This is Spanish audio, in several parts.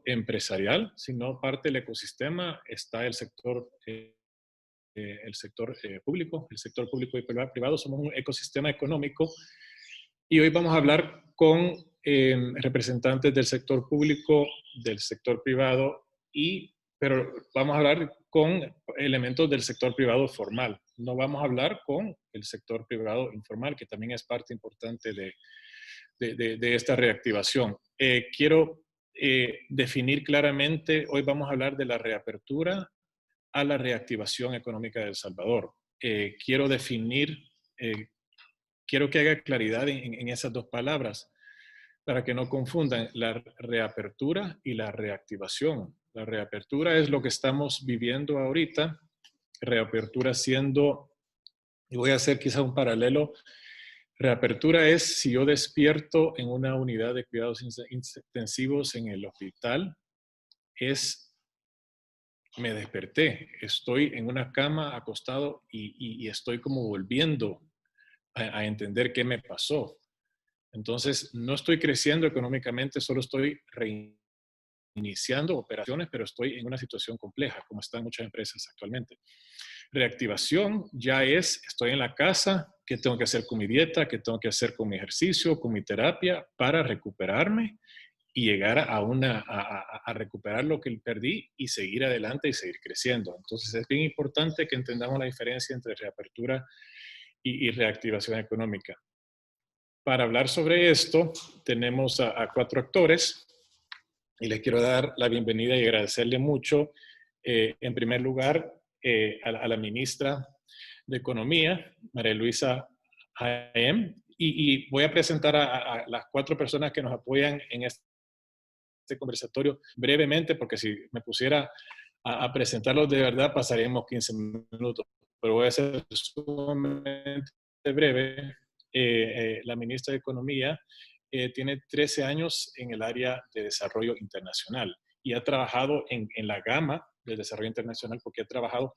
empresarial, sino parte del ecosistema. Está el sector público, el sector público y privado. Somos un ecosistema económico y hoy vamos a hablar con representantes del sector público, del sector privado, pero vamos a hablar con elementos del sector privado formal. No vamos a hablar con el sector privado informal, que también es parte importante de esta reactivación. Quiero definir claramente, hoy vamos a hablar de la reapertura a la reactivación económica de El Salvador. Quiero definir, quiero que haga claridad en esas dos palabras para que no confundan la reapertura y la reactivación. La reapertura es lo que estamos viviendo ahorita, reapertura siendo, y voy a hacer quizá un paralelo, reapertura es si yo despierto en una unidad de cuidados intensivos en el hospital, me desperté, estoy en una cama acostado y estoy como volviendo a entender qué me pasó. Entonces, no estoy creciendo económicamente, solo estoy reiniciando operaciones, pero estoy en una situación compleja, como están muchas empresas actualmente. Reactivación ya es, estoy en la casa, qué tengo que hacer con mi dieta, qué tengo que hacer con mi ejercicio, con mi terapia para recuperarme y llegar a recuperar lo que perdí y seguir adelante y seguir creciendo. Entonces es bien importante que entendamos la diferencia entre reapertura y reactivación económica. Para hablar sobre esto, tenemos a cuatro actores y les quiero dar la bienvenida y agradecerle mucho, en primer lugar, a la ministra de Economía, María Luisa Jaén, y voy a presentar a las cuatro personas que nos apoyan en este conversatorio brevemente, porque si me pusiera a presentarlos de verdad pasaríamos 15 minutos, pero voy a ser sumamente breve. La ministra de Economía tiene 13 años en el área de desarrollo internacional y ha trabajado en la gama del desarrollo internacional porque ha trabajado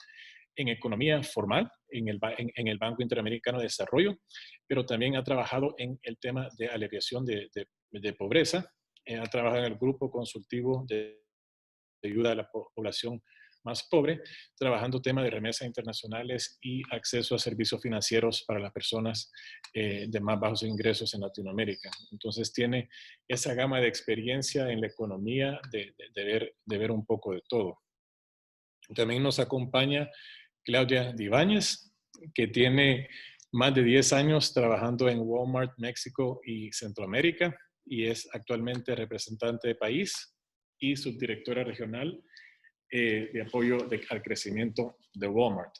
en economía formal, en el Banco Interamericano de Desarrollo, pero también ha trabajado en el tema de aliviación de pobreza, ha trabajado en el grupo consultivo de ayuda a la población más pobre, trabajando temas de remesas internacionales y acceso a servicios financieros para las personas de más bajos ingresos en Latinoamérica. Entonces tiene esa gama de experiencia en la economía de ver un poco de todo. También nos acompaña Claudia Dibáñez, que tiene más de 10 años trabajando en Walmart, México y Centroamérica, y es actualmente representante de país y subdirectora regional de apoyo al crecimiento de Walmart.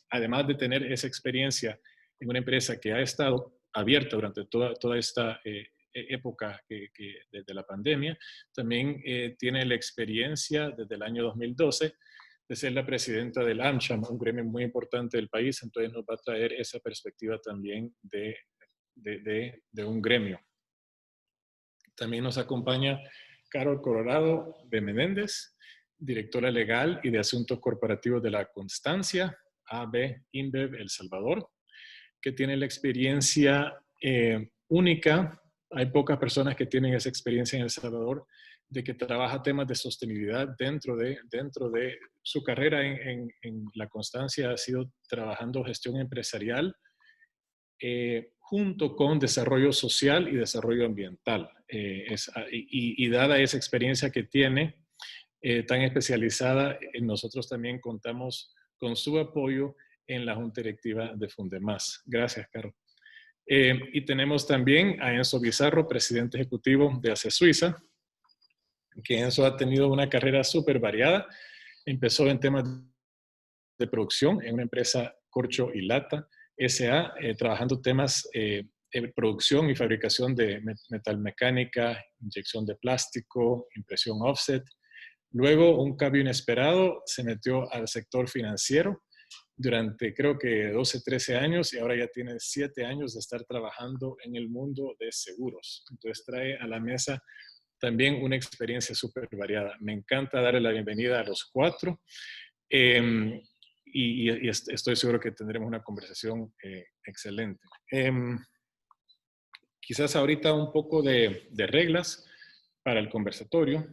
Además de tener esa experiencia en una empresa que ha estado abierta durante toda esta época desde la pandemia, también tiene la experiencia desde el año 2012 de ser la presidenta del AmCham, un gremio muy importante del país, entonces nos va a traer esa perspectiva también de un gremio. También nos acompaña Carol Colorado de Menéndez, directora legal y de asuntos corporativos de la Constancia, AB InBev El Salvador, que tiene la experiencia única. Hay pocas personas que tienen esa experiencia en El Salvador de que trabaja temas de sostenibilidad dentro de su carrera en la Constancia. Ha sido trabajando gestión empresarial junto con desarrollo social y desarrollo ambiental. Y dada esa experiencia que tiene tan especializada, nosotros también contamos con su apoyo en la Junta Directiva de Fundemás. Gracias, Caro. Y tenemos también a Enzo Bizarro, presidente ejecutivo de ACE Suiza, que Enzo ha tenido una carrera súper variada. Empezó en temas de producción en una empresa Corcho y Lata S.A., trabajando temas de producción y fabricación de metalmecánica, inyección de plástico, impresión offset. Luego, un cambio inesperado, se metió al sector financiero durante creo que 12, 13 años y ahora ya tiene 7 años de estar trabajando en el mundo de seguros. Entonces trae a la mesa también una experiencia súper variada. Me encanta darle la bienvenida a los cuatro y estoy seguro que tendremos una conversación excelente. Quizás ahorita un poco de reglas. para el conversatorio.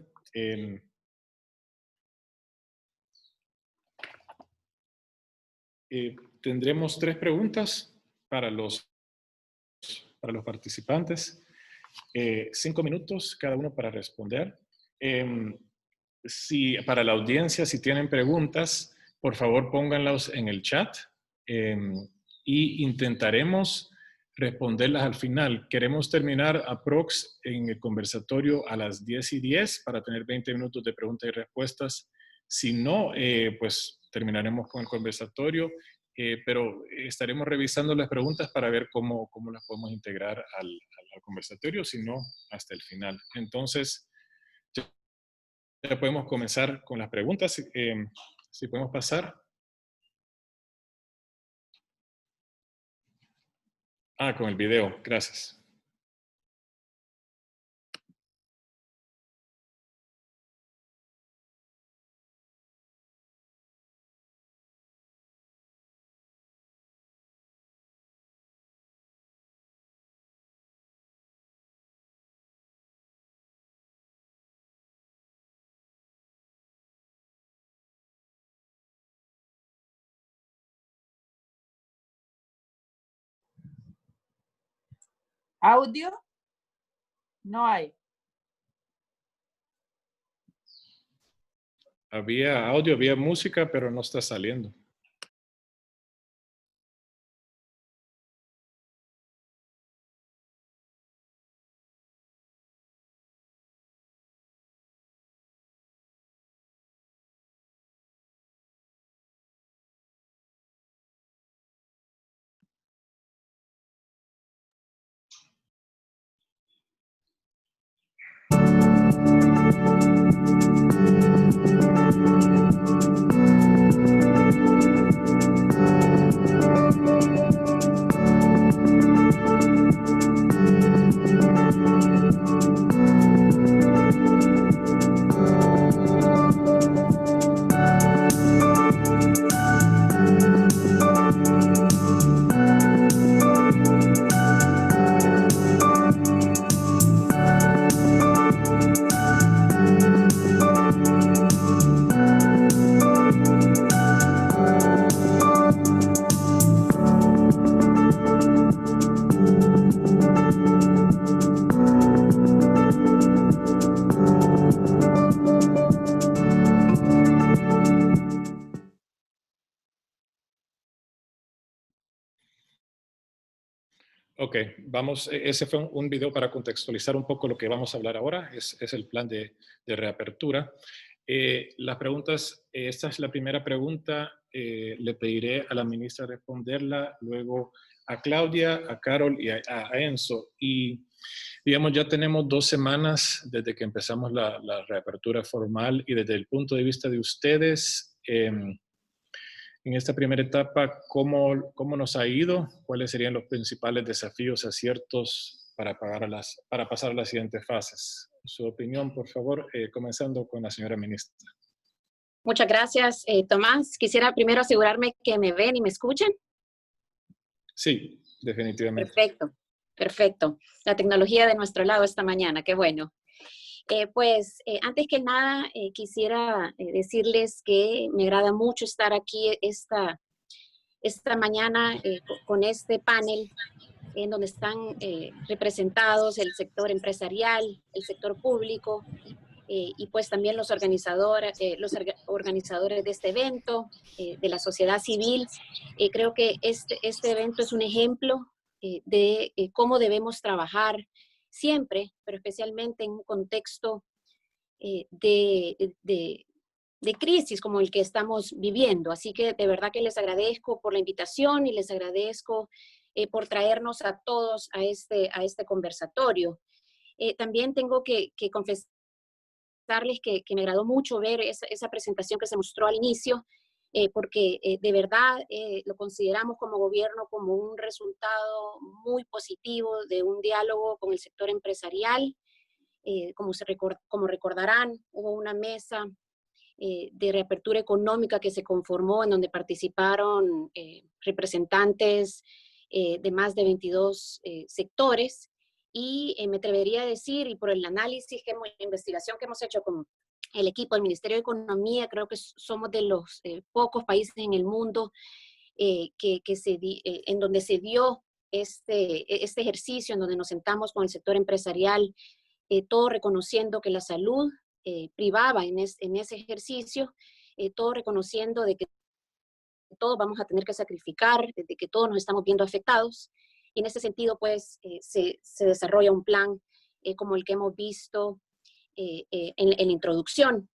Tendremos 3 preguntas para los participantes. 5 minutos cada uno para responder. Para la audiencia, si tienen preguntas, por favor pónganlas en el chat y intentaremos responderlas al final. Queremos terminar aprox en el conversatorio a las 10:10 para tener 20 minutos de preguntas y respuestas. Si no, pues terminaremos con el conversatorio, pero estaremos revisando las preguntas para ver cómo las podemos integrar al conversatorio, si no, hasta el final. Entonces, ya podemos comenzar con las preguntas. Si podemos pasar. Con el video. Gracias. ¿Audio? No hay. Había audio, había música, pero no está saliendo. Ok, ese fue un video para contextualizar un poco lo que vamos a hablar ahora, es el plan de reapertura. Las preguntas, esta es la primera pregunta, le pediré a la ministra responderla, luego a Claudia, a Carol y a Enzo. Y digamos, ya tenemos 2 semanas desde que empezamos la reapertura formal y desde el punto de vista de ustedes, en esta primera etapa, ¿cómo nos ha ido? ¿Cuáles serían los principales desafíos, aciertos para pasar a las siguientes fases? Su opinión, por favor, comenzando con la señora ministra. Muchas gracias, Tomás. Quisiera primero asegurarme que me ven y me escuchan. Sí, definitivamente. Perfecto, perfecto. La tecnología de nuestro lado esta mañana, qué bueno. Antes que nada, quisiera decirles que me agrada mucho estar aquí esta mañana con este panel en donde están representados el sector empresarial, el sector público y pues también los organizadores de este evento, de la sociedad civil. Creo que este evento es un ejemplo de cómo debemos trabajar siempre, pero especialmente en un contexto de crisis como el que estamos viviendo. Así que de verdad que les agradezco por la invitación y les agradezco por traernos a todos a este conversatorio. También tengo que confesarles que me agradó mucho ver esa presentación que se mostró al inicio, porque de verdad lo consideramos como gobierno como un resultado muy positivo de un diálogo con el sector empresarial. Como recordarán, hubo una mesa de reapertura económica que se conformó en donde participaron representantes de más de 22 sectores Y me atrevería a decir, y por el análisis, investigación que hemos hecho con el equipo del Ministerio de Economía, creo que somos de los pocos países en el mundo en donde se dio este ejercicio, en donde nos sentamos con el sector empresarial, todo reconociendo que la salud privaba en ese ejercicio, todo reconociendo de que todos vamos a tener que sacrificar, de que todos nos estamos viendo afectados. Y en ese sentido, pues, se desarrolla un plan como el que hemos visto en la introducción.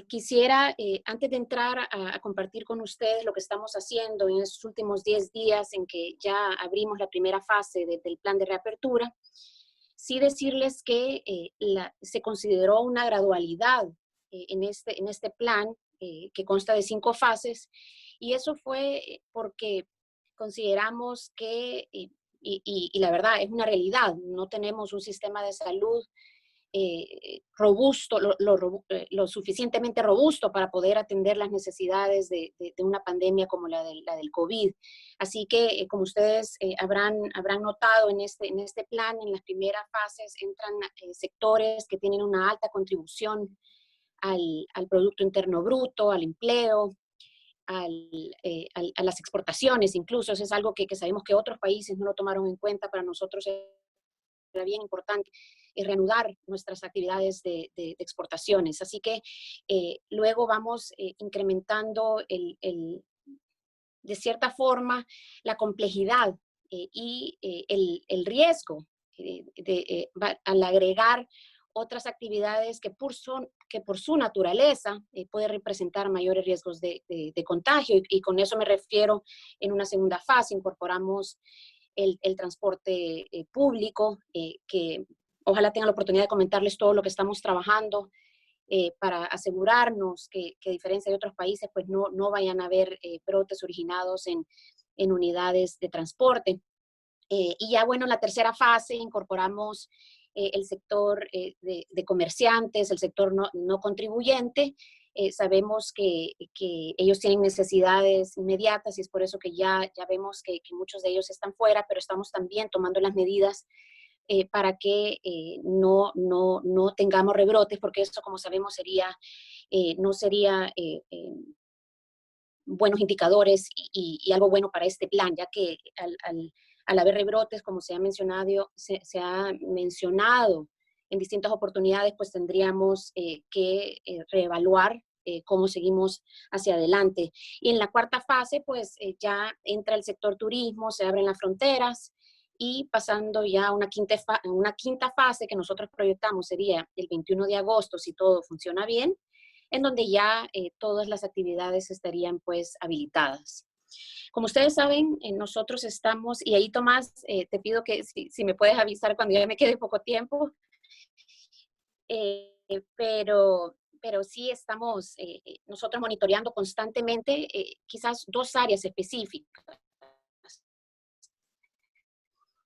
Quisiera, antes de entrar a compartir con ustedes lo que estamos haciendo en estos últimos 10 días en que ya abrimos la primera fase del plan de reapertura, sí decirles que se consideró una gradualidad en este plan que consta de 5 fases, y eso fue porque consideramos que, y la verdad es una realidad, no tenemos un sistema de salud robusto, lo suficientemente robusto para poder atender las necesidades de una pandemia como la del COVID. Así que, como ustedes habrán notado en este plan, en las primeras fases entran sectores que tienen una alta contribución al Producto Interno Bruto, al empleo, a las exportaciones incluso. Eso es algo que sabemos que otros países no lo tomaron en cuenta. Para nosotros era bien importante reanudar nuestras actividades de exportaciones. Así que luego vamos incrementando de cierta forma la complejidad y el riesgo al agregar otras actividades que por su naturaleza puede representar mayores riesgos de contagio. Y con eso me refiero en una segunda fase. Incorporamos el transporte público, que ojalá tenga la oportunidad de comentarles todo lo que estamos trabajando para asegurarnos que a diferencia de otros países, pues no vayan a haber brotes originados en unidades de transporte. Y ya, bueno, en la tercera fase incorporamos el sector de comerciantes, el sector no contribuyente. Sabemos que ellos tienen necesidades inmediatas y es por eso que ya vemos que muchos de ellos están fuera, pero estamos también tomando las medidas para que no tengamos rebrotes, porque eso, como sabemos, no sería buenos indicadores y algo bueno para este plan, ya que al haber rebrotes, como se ha mencionado en distintas oportunidades, pues tendríamos que reevaluar cómo seguimos hacia adelante. Y en la cuarta fase, pues ya entra el sector turismo, se abren las fronteras, y pasando ya a una quinta fase que nosotros proyectamos sería el 21 de agosto, si todo funciona bien, en donde ya todas las actividades estarían pues habilitadas. Como ustedes saben, nosotros estamos, y ahí Tomás, te pido que si me puedes avisar cuando ya me quede poco tiempo, pero sí estamos nosotros monitoreando constantemente quizás 2 áreas específicas.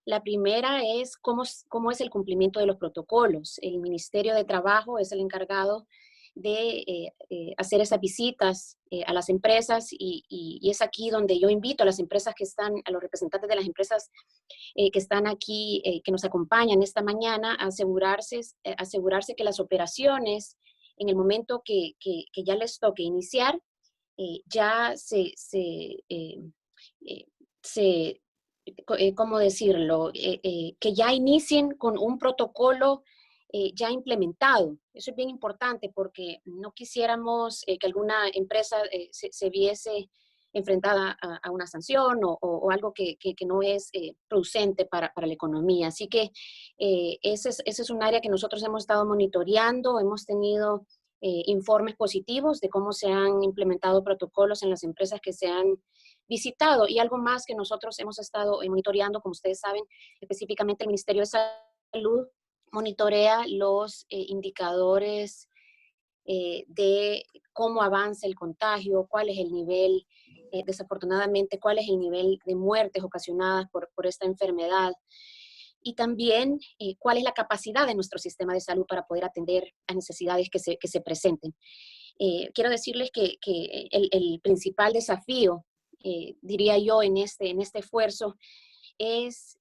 La primera es cómo es el cumplimiento de los protocolos. El Ministerio de Trabajo es el encargado de hacer esas visitas a las empresas y es aquí donde yo invito a las empresas a los representantes de las empresas que están aquí, que nos acompañan esta mañana, a asegurarse que las operaciones, en el momento que ya les toque iniciar, ya ¿cómo decirlo? Que ya inicien con un protocolo ya implementado. Eso es bien importante porque no quisiéramos que alguna empresa se viese enfrentada a una sanción o algo que no es producente para la economía. Así que ese es un área que nosotros hemos estado monitoreando. Hemos tenido informes positivos de cómo se han implementado protocolos en las empresas que se han visitado. Y algo más que nosotros hemos estado monitoreando, como ustedes saben, específicamente el Ministerio de Salud monitorea los indicadores de cómo avanza el contagio, cuál es el nivel, desafortunadamente, cuál es el nivel de muertes ocasionadas por esta enfermedad. Y también cuál es la capacidad de nuestro sistema de salud para poder atender a necesidades que se presenten. Quiero decirles que el principal desafío, diría yo, en este esfuerzo, es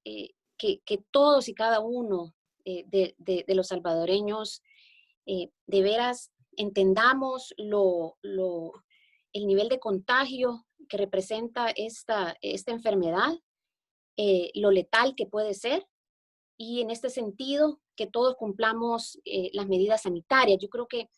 que todos y cada uno de los salvadoreños de veras entendamos el nivel de contagio que representa esta enfermedad, lo letal que puede ser, y en este sentido que todos cumplamos las medidas sanitarias. Yo creo que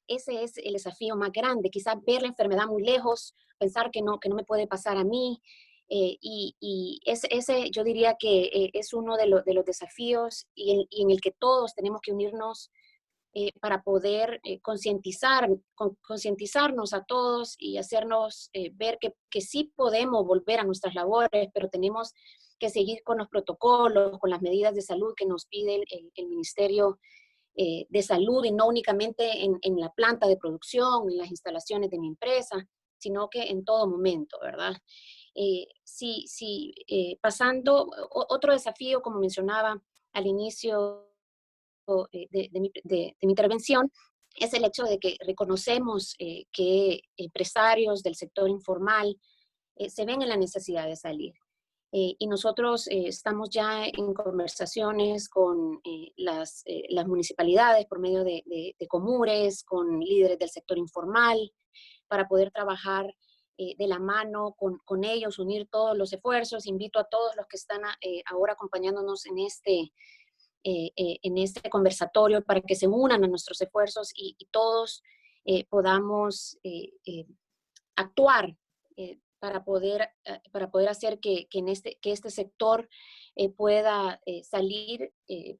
ese es el desafío más grande, quizás ver la enfermedad muy lejos, pensar que no me puede pasar a mí, y ese yo diría que es uno de los desafíos y en el que todos tenemos que unirnos para poder concientizarnos a todos y hacernos ver que sí podemos volver a nuestras labores, pero tenemos que seguir con los protocolos, con las medidas de salud que nos pide el Ministerio de Salud, y no únicamente en la planta de producción, en las instalaciones de mi empresa, sino que en todo momento, ¿verdad? Pasando, otro desafío, como mencionaba al inicio de mi intervención, es el hecho de que reconocemos que empresarios del sector informal se ven en la necesidad de salir. Y nosotros estamos ya en conversaciones con las municipalidades por medio de Comures, con líderes del sector informal, para poder trabajar de la mano con ellos, unir todos los esfuerzos. Invito a todos los que están ahora acompañándonos en este conversatorio para que se unan a nuestros esfuerzos y todos podamos actuar para poder hacer que este sector pueda salir,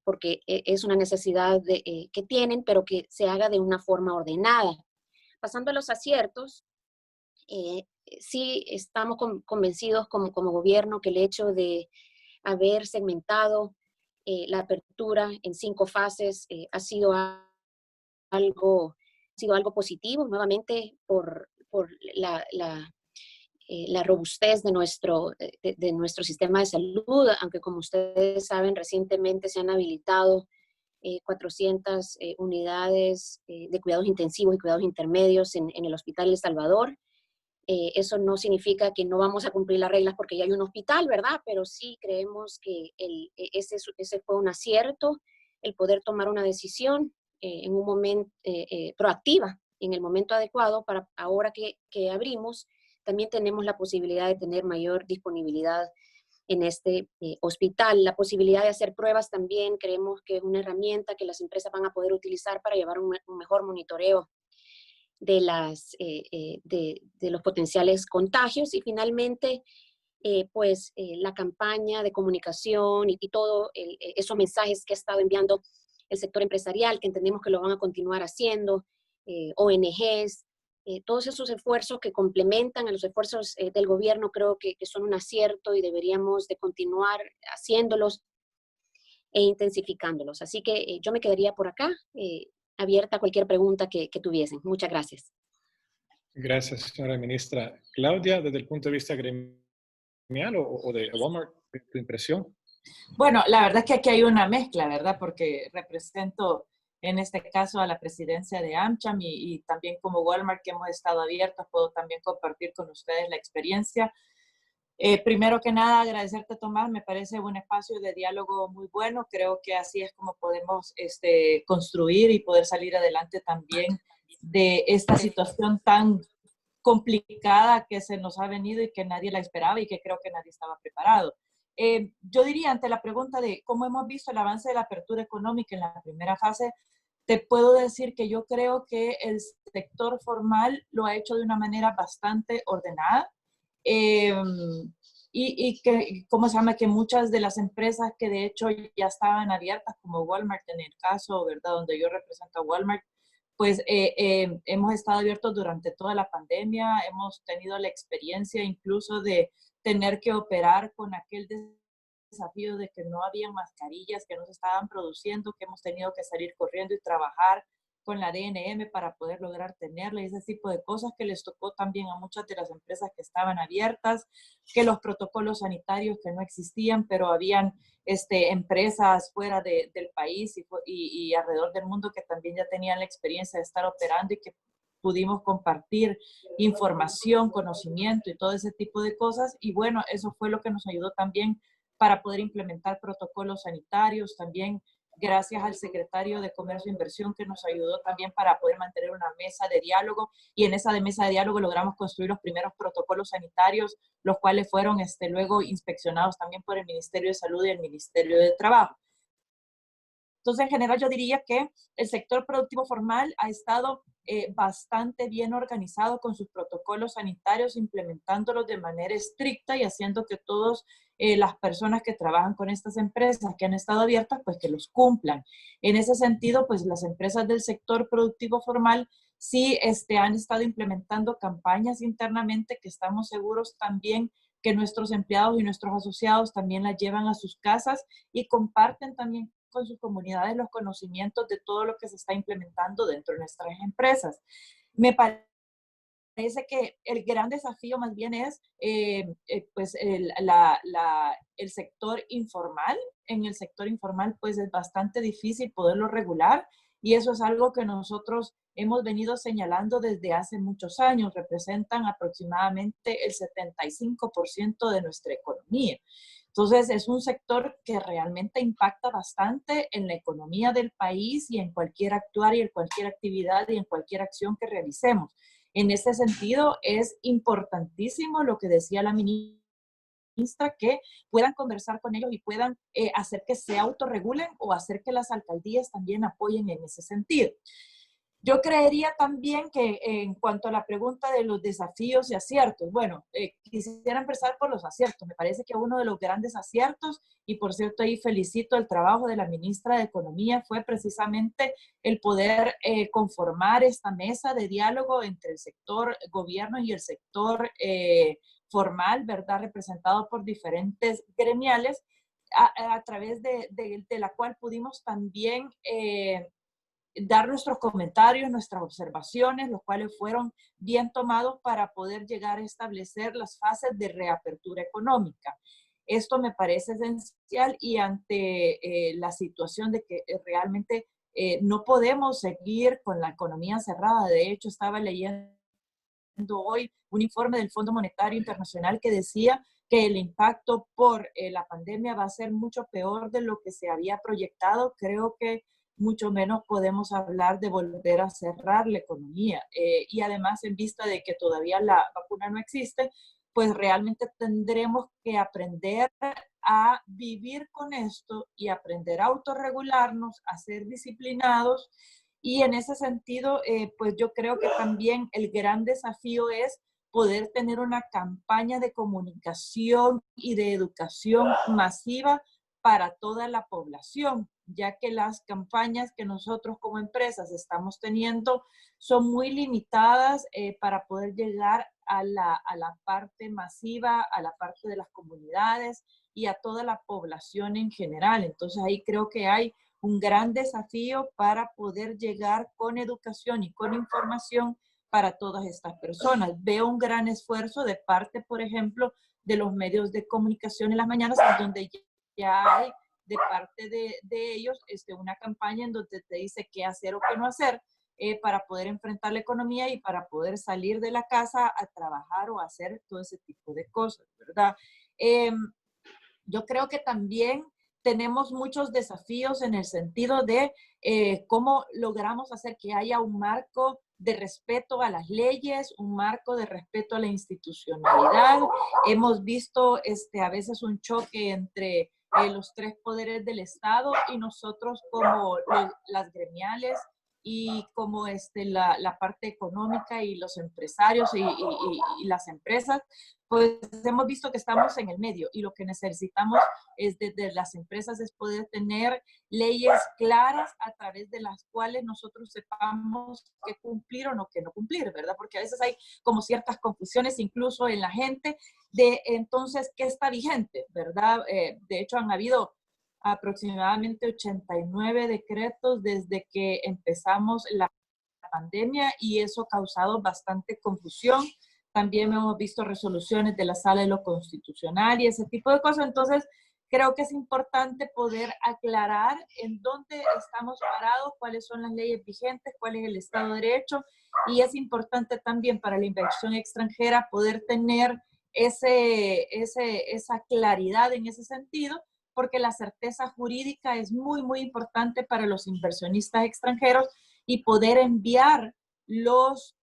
porque es una necesidad que tienen, pero que se haga de una forma ordenada. Pasando a los aciertos, sí estamos convencidos como gobierno que el hecho de haber segmentado la apertura en 5 fases ha sido algo positivo, nuevamente por la robustez de nuestro sistema de salud, aunque como ustedes saben, recientemente se han habilitado 400 unidades de cuidados intensivos y cuidados intermedios en el Hospital El Salvador. Eso no significa que no vamos a cumplir las reglas porque ya hay un hospital, ¿verdad? Pero sí creemos que ese fue un acierto, el poder tomar una decisión en un momento proactiva, en el momento adecuado, para ahora que abrimos, también tenemos la posibilidad de tener mayor disponibilidad en este hospital. La posibilidad de hacer pruebas también creemos que es una herramienta que las empresas van a poder utilizar para llevar un mejor monitoreo de los potenciales contagios. Y finalmente, la campaña de comunicación y todos esos mensajes que ha estado enviando el sector empresarial, que entendemos que lo van a continuar haciendo, ONGs, todos esos esfuerzos que complementan a los esfuerzos del gobierno, creo que son un acierto y deberíamos de continuar haciéndolos e intensificándolos. Así que yo me quedaría por acá, abierta a cualquier pregunta que tuviesen. Muchas gracias. Gracias, señora ministra. Claudia, desde el punto de vista gremial o de Walmart, ¿tu impresión? Bueno, la verdad es que aquí hay una mezcla, ¿verdad? Porque represento en este caso a la presidencia de AmCham y también como Walmart, que hemos estado abiertos, puedo también compartir con ustedes la experiencia. Primero que nada, agradecerte, Tomás, me parece un espacio de diálogo muy bueno. Creo que así es como podemos construir y poder salir adelante también de esta situación tan complicada que se nos ha venido y que nadie la esperaba y que creo que nadie estaba preparado. Yo diría, ante la pregunta de cómo hemos visto el avance de la apertura económica en la primera fase, te puedo decir que yo creo que el sector formal lo ha hecho de una manera bastante ordenada. Y que, ¿cómo se llama? Que muchas de las empresas que de hecho ya estaban abiertas, como Walmart en el caso, ¿verdad? Donde yo represento a Walmart, pues hemos estado abiertos durante toda la pandemia, hemos tenido la experiencia incluso de tener que operar con aquel desafío de que no había mascarillas que no se estaban produciendo, que hemos tenido que salir corriendo y trabajar con la DNM para poder lograr tenerla, y ese tipo de cosas que les tocó también a muchas de las empresas que estaban abiertas, que los protocolos sanitarios que no existían, pero habían empresas fuera del país y alrededor del mundo que también ya tenían la experiencia de estar operando y que pudimos compartir información, conocimiento y todo ese tipo de cosas. Y bueno, eso fue lo que nos ayudó también para poder implementar protocolos sanitarios. También gracias al secretario de Comercio e Inversión que nos ayudó también para poder mantener una mesa de diálogo, y en esa mesa de diálogo logramos construir los primeros protocolos sanitarios, los cuales fueron luego inspeccionados también por el Ministerio de Salud y el Ministerio de Trabajo. Entonces, en general, yo diría que el sector productivo formal ha estado bastante bien organizado con sus protocolos sanitarios, implementándolos de manera estricta y haciendo que todas las personas que trabajan con estas empresas que han estado abiertas, pues que los cumplan. En ese sentido, pues las empresas del sector productivo formal sí han estado implementando campañas internamente que estamos seguros también que nuestros empleados y nuestros asociados también las llevan a sus casas y comparten también con sus comunidades los conocimientos de todo lo que se está implementando dentro de nuestras empresas. Me parece que el gran desafío más bien es pues el sector informal. En el sector informal pues es bastante difícil poderlo regular, y eso es algo que nosotros hemos venido señalando desde hace muchos años. Representan aproximadamente el 75% de nuestra economía. Entonces, es un sector que realmente impacta bastante en la economía del país y en cualquier actuar y en cualquier actividad y en cualquier acción que realicemos. En este sentido, es importantísimo lo que decía la ministra, que puedan conversar con ellos y puedan hacer que se autorregulen o hacer que las alcaldías también apoyen en ese sentido. Yo creería también que en cuanto a la pregunta de los desafíos y aciertos, bueno, quisiera empezar por los aciertos. Me parece que uno de los grandes aciertos, y por cierto ahí felicito el trabajo de la ministra de Economía, fue precisamente el poder conformar esta mesa de diálogo entre el sector gobierno y el sector formal, ¿verdad? Representado por diferentes gremiales, a través de la cual pudimos también dar nuestros comentarios, nuestras observaciones, los cuales fueron bien tomados para poder llegar a establecer las fases de reapertura económica. Esto me parece esencial, y ante la situación de que realmente no podemos seguir con la economía cerrada. De hecho, estaba leyendo hoy un informe del Fondo Monetario Internacional que decía que el impacto por la pandemia va a ser mucho peor de lo que se había proyectado. Creo que mucho menos podemos hablar de volver a cerrar la economía. Y además, en vista de que todavía la vacuna no existe, pues realmente tendremos que aprender a vivir con esto y aprender a autorregularnos, a ser disciplinados. Y en ese sentido, pues yo creo que también el gran desafío es poder tener una campaña de comunicación y de educación masiva para toda la población, ya que las campañas que nosotros como empresas estamos teniendo son muy limitadas para poder llegar a la parte masiva, a la parte de las comunidades y a toda la población en general. Entonces ahí creo que hay un gran desafío para poder llegar con educación y con información para todas estas personas. Veo un gran esfuerzo de parte, por ejemplo, de los medios de comunicación en las mañanas, en donde ya hay de parte de ellos una campaña en donde te dice qué hacer o qué no hacer para poder enfrentar la economía y para poder salir de la casa a trabajar o hacer todo ese tipo de cosas, ¿verdad? Yo creo que también tenemos muchos desafíos en el sentido de cómo logramos hacer que haya un marco de respeto a las leyes, un marco de respeto a la institucionalidad. Hemos visto a veces un choque entre los tres poderes del Estado y nosotros como las gremiales y como la parte económica y los empresarios y las empresas, pues hemos visto que estamos en el medio, y lo que necesitamos es desde las empresas es poder tener leyes claras a través de las cuales nosotros sepamos qué cumplir o no, qué no cumplir, ¿verdad? Porque a veces hay como ciertas confusiones incluso en la gente de entonces qué está vigente, ¿verdad? De hecho han habido aproximadamente 89 decretos desde que empezamos la pandemia, y eso ha causado bastante confusión. También hemos visto resoluciones de la Sala de lo Constitucional y ese tipo de cosas. Entonces, creo que es importante poder aclarar en dónde estamos parados, cuáles son las leyes vigentes, cuál es el Estado de Derecho, y es importante también para la inversión extranjera poder tener esa claridad en ese sentido, porque la certeza jurídica es muy, muy importante para los inversionistas extranjeros y poder enviar los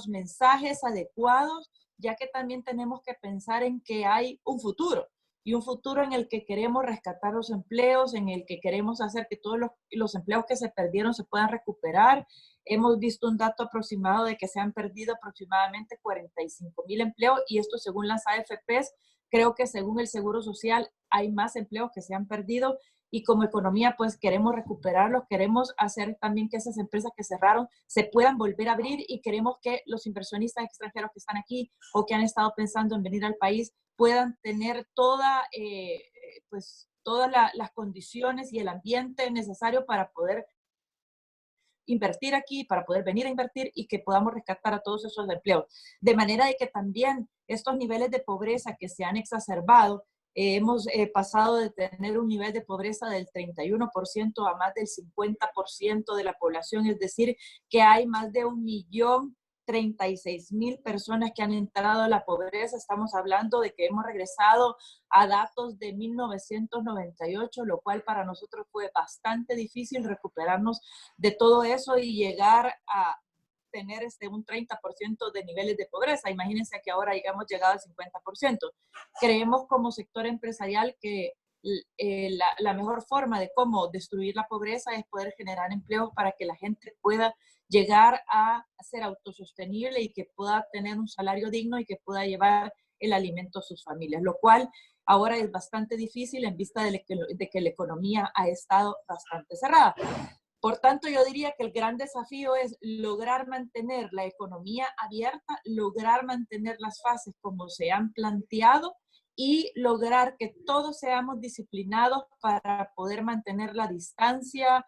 mensajes adecuados, ya que también tenemos que pensar en que hay un futuro, y un futuro en el que queremos rescatar los empleos, en el que queremos hacer que todos los empleos que se perdieron se puedan recuperar. Hemos visto un dato aproximado de que se han perdido aproximadamente 45,000 empleos, y esto según las AFPs. Creo que según el Seguro Social hay más empleos que se han perdido, y como economía pues queremos recuperarlos, queremos hacer también que esas empresas que cerraron se puedan volver a abrir, y queremos que los inversionistas extranjeros que están aquí o que han estado pensando en venir al país puedan tener todas las condiciones y el ambiente necesario para poder invertir aquí, para poder venir a invertir, y que podamos rescatar a todos esos empleos. De manera de que también estos niveles de pobreza que se han exacerbado, hemos pasado de tener un nivel de pobreza del 31% a más del 50% de la población, es decir, que hay más de 1,036,000 personas que han entrado a la pobreza. Estamos hablando de que hemos regresado a datos de 1998, lo cual para nosotros fue bastante difícil recuperarnos de todo eso y llegar a tener un 30% de niveles de pobreza. Imagínense que ahora hemos llegado al 50%. Creemos como sector empresarial que la mejor forma de cómo destruir la pobreza es poder generar empleos para que la gente pueda llegar a ser autosostenible y que pueda tener un salario digno y que pueda llevar el alimento a sus familias, lo cual ahora es bastante difícil en vista de que la economía ha estado bastante cerrada. Por tanto, yo diría que el gran desafío es lograr mantener la economía abierta, lograr mantener las fases como se han planteado y lograr que todos seamos disciplinados para poder mantener la distancia,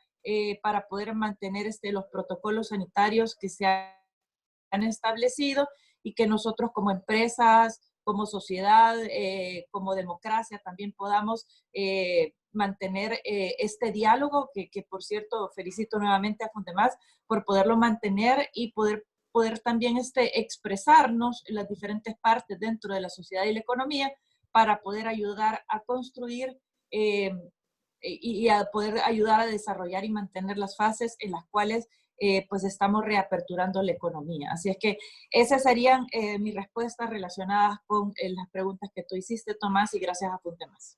para poder mantener los protocolos sanitarios que se han establecido, y que nosotros como empresas, como sociedad, como democracia también podamos mantener este diálogo que, por cierto, felicito nuevamente a Fundemás por poderlo mantener y poder también expresarnos en las diferentes partes dentro de la sociedad y la economía para poder ayudar a construir y a poder ayudar a desarrollar y mantener las fases en las cuales pues estamos reaperturando la economía. Así es que esas serían mis respuestas relacionadas con las preguntas que tú hiciste, Tomás, y gracias a Fundemás.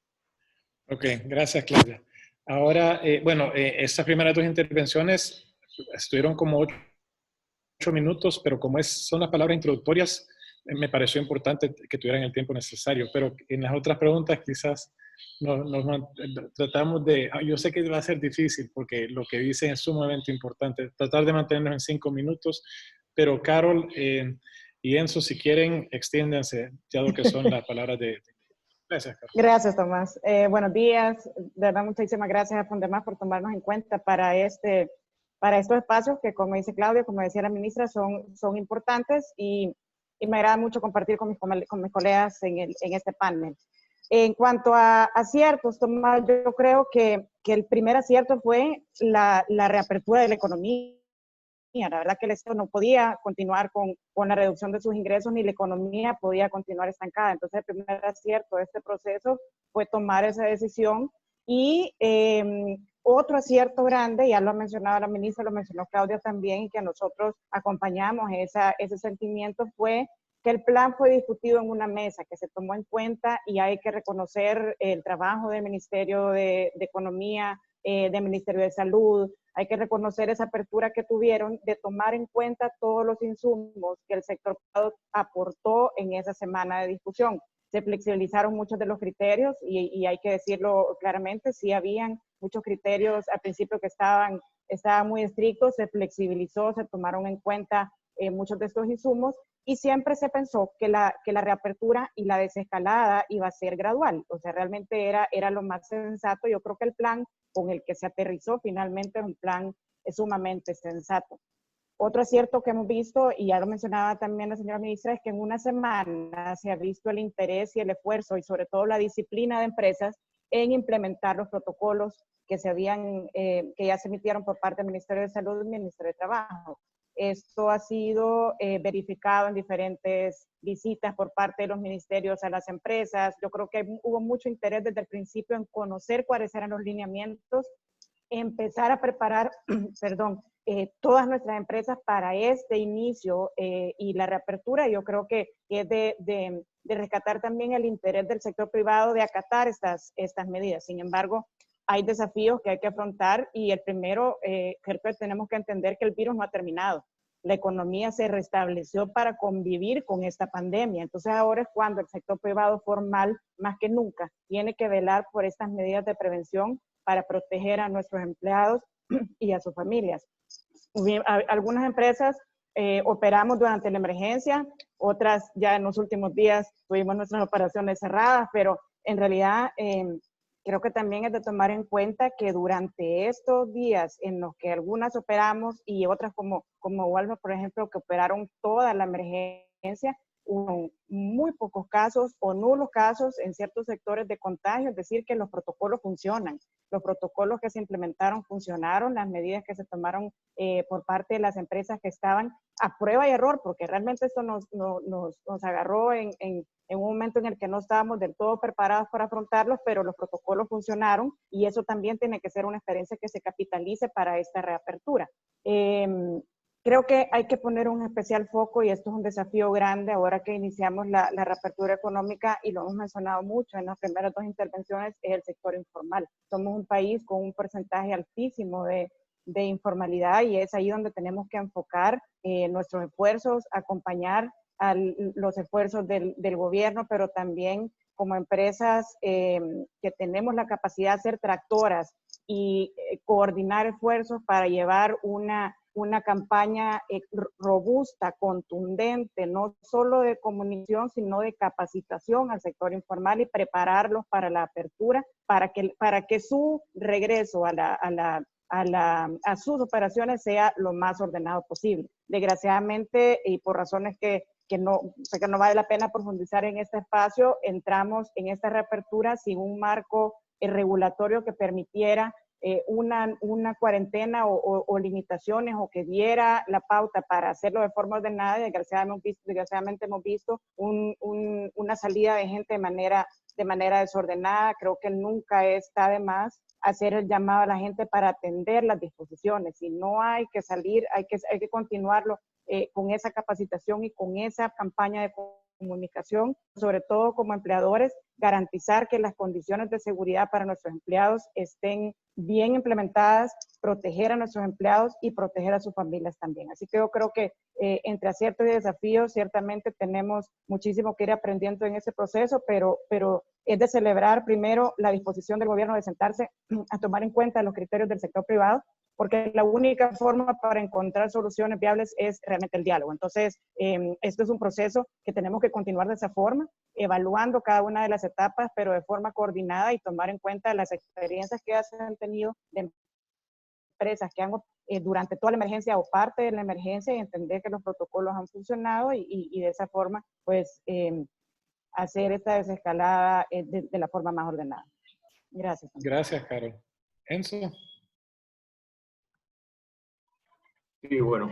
Ok, gracias, Claudia. Ahora, estas primeras dos intervenciones estuvieron como 8 minutos, pero como son las palabras introductorias, me pareció importante que tuvieran el tiempo necesario, pero en las otras preguntas quizás tratamos de, yo sé que va a ser difícil porque lo que dicen es sumamente importante, tratar de mantenernos en 5 minutos, pero Carol y Enzo, si quieren, extiéndanse, ya lo que son las palabras de... Gracias, Carol. Gracias, Tomás. Buenos días. De verdad, muchísimas gracias a Fundemás por tomarnos en cuenta para estos espacios que, como dice Claudia, como decía la ministra, son importantes y me agrada mucho compartir con mis colegas en este panel. En cuanto a aciertos, Tomás, yo creo que el primer acierto fue la reapertura de la economía. La verdad que el Estado no podía continuar con la reducción de sus ingresos, ni la economía podía continuar estancada. Entonces, el primer acierto de este proceso fue tomar esa decisión. Y otro acierto grande, ya lo ha mencionado la ministra, lo mencionó Claudia también, y que nosotros acompañamos ese sentimiento, fue que el plan fue discutido en una mesa, que se tomó en cuenta, y hay que reconocer el trabajo del Ministerio de Economía, del Ministerio de Salud. Hay que reconocer esa apertura que tuvieron de tomar en cuenta todos los insumos que el sector aportó en esa semana de discusión. Se flexibilizaron muchos de los criterios y hay que decirlo claramente, sí habían muchos criterios al principio que estaban muy estrictos, se flexibilizó, se tomaron en cuenta muchos de estos insumos, y siempre se pensó que la reapertura y la desescalada iba a ser gradual. O sea, realmente era lo más sensato. Yo creo que el plan con el que se aterrizó finalmente es un plan sumamente sensato. Otro acierto que hemos visto, y ya lo mencionaba también la señora ministra, es que en una semana se ha visto el interés y el esfuerzo y sobre todo la disciplina de empresas en implementar los protocolos que ya se emitieron por parte del Ministerio de Salud y del Ministerio de Trabajo. esto ha sido verificado en diferentes visitas por parte de los ministerios a las empresas. Yo creo que hubo mucho interés desde el principio en conocer cuáles eran los lineamientos, empezar a preparar, perdón, todas nuestras empresas para este inicio y la reapertura. Yo creo que es de rescatar también el interés del sector privado de acatar estas medidas. Sin embargo, hay desafíos que hay que afrontar y el primero, creo que tenemos que entender que el virus no ha terminado. La economía se restableció para convivir con esta pandemia. Entonces ahora es cuando el sector privado formal, más que nunca, tiene que velar por estas medidas de prevención para proteger a nuestros empleados y a sus familias. Algunas empresas operamos durante la emergencia, otras ya en los últimos días tuvimos nuestras operaciones cerradas, pero en realidad creo que también es de tomar en cuenta que durante estos días en los que algunas operamos y otras como Walmart, por ejemplo, que operaron toda la emergencia, hubo muy pocos casos o nulos casos en ciertos sectores de contagio, es decir, que los protocolos funcionan. Los protocolos que se implementaron funcionaron, las medidas que se tomaron por parte de las empresas que estaban a prueba y error, porque realmente esto nos agarró en un momento en el que no estábamos del todo preparados para afrontarlos, pero los protocolos funcionaron y eso también tiene que ser una experiencia que se capitalice para esta reapertura. Creo que hay que poner un especial foco, y esto es un desafío grande ahora que iniciamos la reapertura económica, y lo hemos mencionado mucho en las primeras dos intervenciones, es el sector informal. Somos un país con un porcentaje altísimo de informalidad y es ahí donde tenemos que enfocar nuestros esfuerzos, acompañar los esfuerzos del gobierno, pero también como empresas que tenemos la capacidad de ser tractoras y coordinar esfuerzos para llevar una campaña robusta, contundente, no solo de comunicación, sino de capacitación al sector informal y prepararlos para la apertura, para que su regreso a sus operaciones sea lo más ordenado posible. Desgraciadamente, y por razones que no vale la pena profundizar en este espacio, entramos en esta reapertura sin un marco regulatorio que permitiera una cuarentena o limitaciones, o que diera la pauta para hacerlo de forma ordenada. Y desgraciadamente hemos visto una salida de gente de manera desordenada. Creo que nunca está de más hacer el llamado a la gente para atender las disposiciones. Si no hay que salir, hay que continuarlo con esa capacitación y con esa campaña de comunicación, sobre todo como empleadores, garantizar que las condiciones de seguridad para nuestros empleados estén bien implementadas, proteger a nuestros empleados y proteger a sus familias también. Así que yo creo que entre aciertos y desafíos, ciertamente tenemos muchísimo que ir aprendiendo en ese proceso, pero es de celebrar primero la disposición del gobierno de sentarse a tomar en cuenta los criterios del sector privado, porque la única forma para encontrar soluciones viables es realmente el diálogo. Entonces, esto es un proceso que tenemos que continuar de esa forma, evaluando cada una de las etapas, pero de forma coordinada, y tomar en cuenta las experiencias que se han tenido de empresas que han durante toda la emergencia o parte de la emergencia, y entender que los protocolos han funcionado y de esa forma, pues, hacer esta desescalada de la forma más ordenada. Gracias. Gracias, Carol. Enzo. Sí, bueno,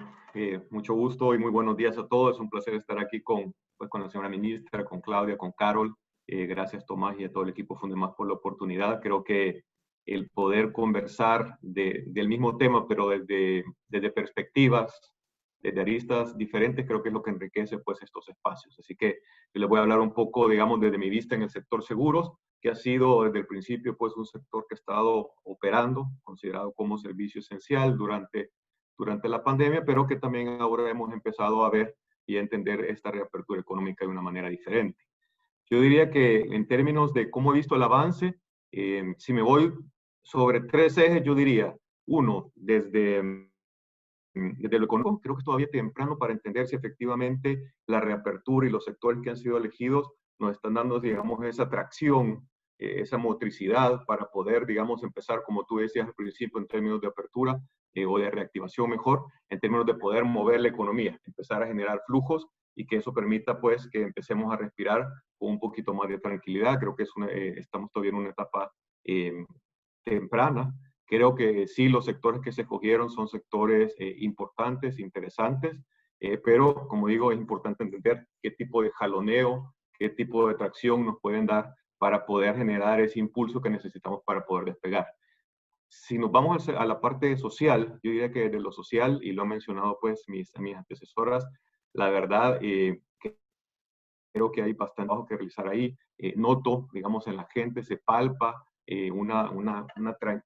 mucho gusto y muy buenos días a todos. Es un placer estar aquí con la señora ministra, con Claudia, con Carol. Gracias, Tomás, y a todo el equipo Fundemás por la oportunidad. Creo que el poder conversar del mismo tema, pero desde perspectivas, desde aristas diferentes, creo que es lo que enriquece pues estos espacios. Así que yo les voy a hablar un poco, digamos, desde mi vista en el sector seguros, que ha sido desde el principio pues un sector que ha estado operando, considerado como servicio esencial durante la pandemia, pero que también ahora hemos empezado a ver y a entender esta reapertura económica de una manera diferente. Yo diría que en términos de cómo he visto el avance, si me voy sobre tres ejes, yo diría, uno, desde lo económico, creo que es todavía temprano para entender si efectivamente la reapertura y los sectores que han sido elegidos nos están dando, digamos, esa atracción, esa motricidad para poder, digamos, empezar, como tú decías al principio, en términos de apertura o de reactivación mejor, en términos de poder mover la economía, empezar a generar flujos y que eso permita, pues, que empecemos a respirar con un poquito más de tranquilidad. Creo que estamos todavía en una etapa temprana, Creo que sí, los sectores que se escogieron son sectores importantes, interesantes, pero como digo, es importante entender qué tipo de jaloneo, qué tipo de tracción nos pueden dar para poder generar ese impulso que necesitamos para poder despegar. Si nos vamos a la parte social, yo diría que de lo social, y lo han mencionado pues mis antecesoras, la verdad que creo que hay bastante trabajo que realizar ahí. Noto, digamos, en la gente se palpa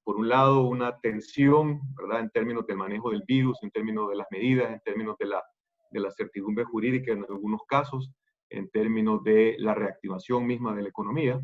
por un lado, una tensión, ¿verdad? En términos del manejo del virus, en términos de las medidas, en términos de la certidumbre jurídica en algunos casos, en términos de la reactivación misma de la economía.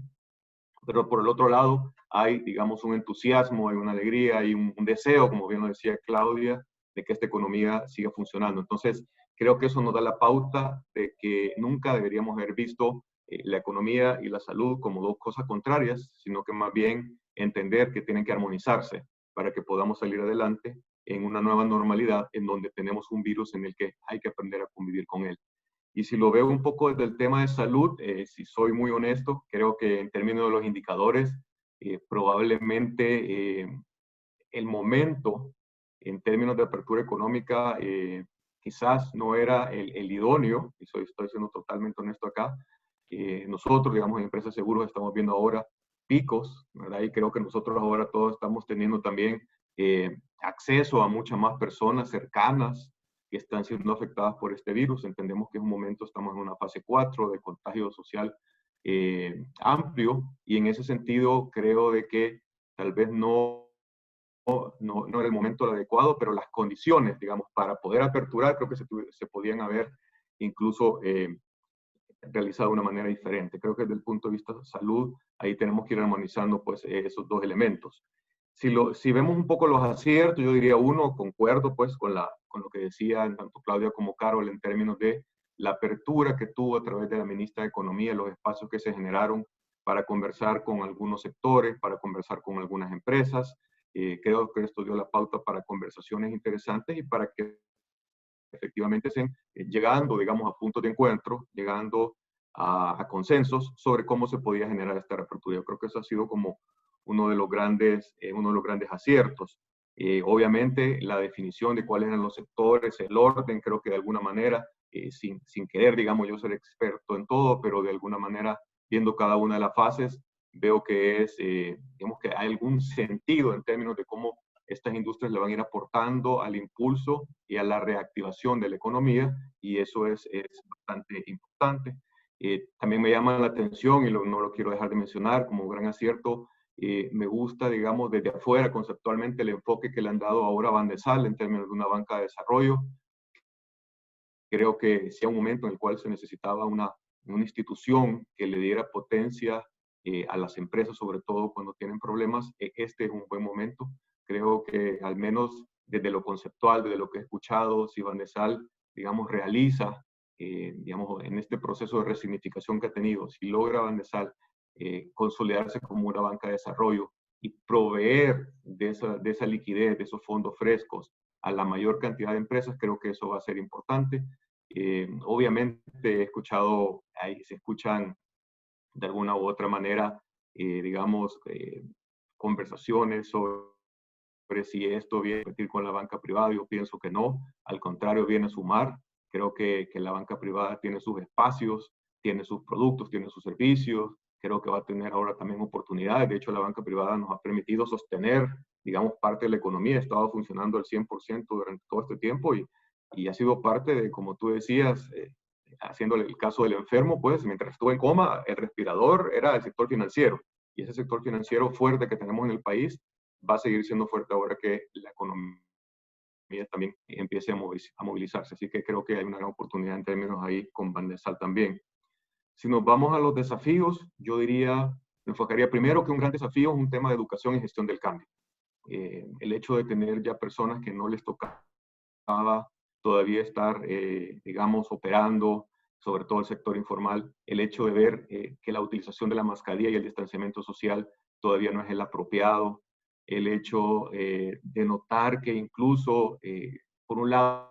Pero por el otro lado, hay, digamos, un entusiasmo, hay una alegría, hay un deseo, como bien lo decía Claudia, de que esta economía siga funcionando. Entonces, creo que eso nos da la pauta de que nunca deberíamos haber visto la economía y la salud como dos cosas contrarias, sino que más bien entender que tienen que armonizarse para que podamos salir adelante en una nueva normalidad en donde tenemos un virus en el que hay que aprender a convivir con él. Y si lo veo un poco desde el tema de salud, si soy muy honesto, creo que en términos de los indicadores, probablemente el momento en términos de apertura económica quizás no era el idóneo, y estoy siendo totalmente honesto acá. Nosotros, digamos, en Empresas Seguros estamos viendo ahora picos, ¿verdad? Y creo que nosotros ahora todos estamos teniendo también acceso a muchas más personas cercanas que están siendo afectadas por este virus. Entendemos que en un momento estamos en una fase 4 de contagio social amplio, y en ese sentido creo de que tal vez no era el momento adecuado, pero las condiciones, digamos, para poder aperturar creo que se podían haber incluso realizado de una manera diferente. Creo que desde el punto de vista de salud, ahí tenemos que ir armonizando pues esos dos elementos. Si vemos un poco los aciertos, yo diría uno, concuerdo pues con lo que decían tanto Claudia como Carol en términos de la apertura que tuvo a través de la ministra de Economía, los espacios que se generaron para conversar con algunos sectores, para conversar con algunas empresas. Creo que esto dio la pauta para conversaciones interesantes y para que efectivamente estén llegando, digamos, a puntos de encuentro, llegando a consensos sobre cómo se podía generar esta reapertura. Yo creo que eso ha sido como uno de los grandes aciertos. Obviamente, la definición de cuáles eran los sectores, el orden, creo que de alguna manera, sin querer, digamos, yo ser experto en todo, pero de alguna manera, viendo cada una de las fases, veo que digamos que hay algún sentido en términos de cómo estas industrias le van a ir aportando al impulso y a la reactivación de la economía, y eso es bastante importante. También me llama la atención, y no lo quiero dejar de mencionar, como gran acierto, me gusta, digamos, desde afuera conceptualmente el enfoque que le han dado ahora a Bandesal en términos de una banca de desarrollo. Creo que sí hay un momento en el cual se necesitaba una institución que le diera potencia a las empresas, sobre todo cuando tienen problemas. Este es un buen momento. Creo que al menos desde lo conceptual, desde lo que he escuchado, si Bandesal, digamos, realiza, digamos, en este proceso de resignificación que ha tenido, si logra Bandesal consolidarse como una banca de desarrollo y proveer de esa liquidez, de esos fondos frescos a la mayor cantidad de empresas, creo que eso va a ser importante. Obviamente he escuchado, ahí se escuchan de alguna u otra manera, digamos, conversaciones sobre si esto viene a competir con la banca privada. Yo pienso que no, al contrario, viene a sumar. Creo que la banca privada tiene sus espacios, tiene sus productos, tiene sus servicios. Creo que va a tener ahora también oportunidades. De hecho, la banca privada nos ha permitido sostener, digamos, parte de la economía. Ha estado funcionando al 100% durante todo este tiempo y ha sido parte de, como tú decías, haciéndole el caso del enfermo, pues mientras estuvo en coma, el respirador era el sector financiero. Y ese sector financiero fuerte que tenemos en el país va a seguir siendo fuerte ahora que la economía también empiece a movilizarse. Así que creo que hay una gran oportunidad en términos ahí con Bandesal también. Si nos vamos a los desafíos, yo diría, me enfocaría primero que un gran desafío es un tema de educación y gestión del cambio. El hecho de tener ya personas que no les tocaba todavía estar, digamos, operando, sobre todo el sector informal, el hecho de ver que la utilización de la mascarilla y el distanciamiento social todavía no es el apropiado, el hecho de notar que incluso, por un lado,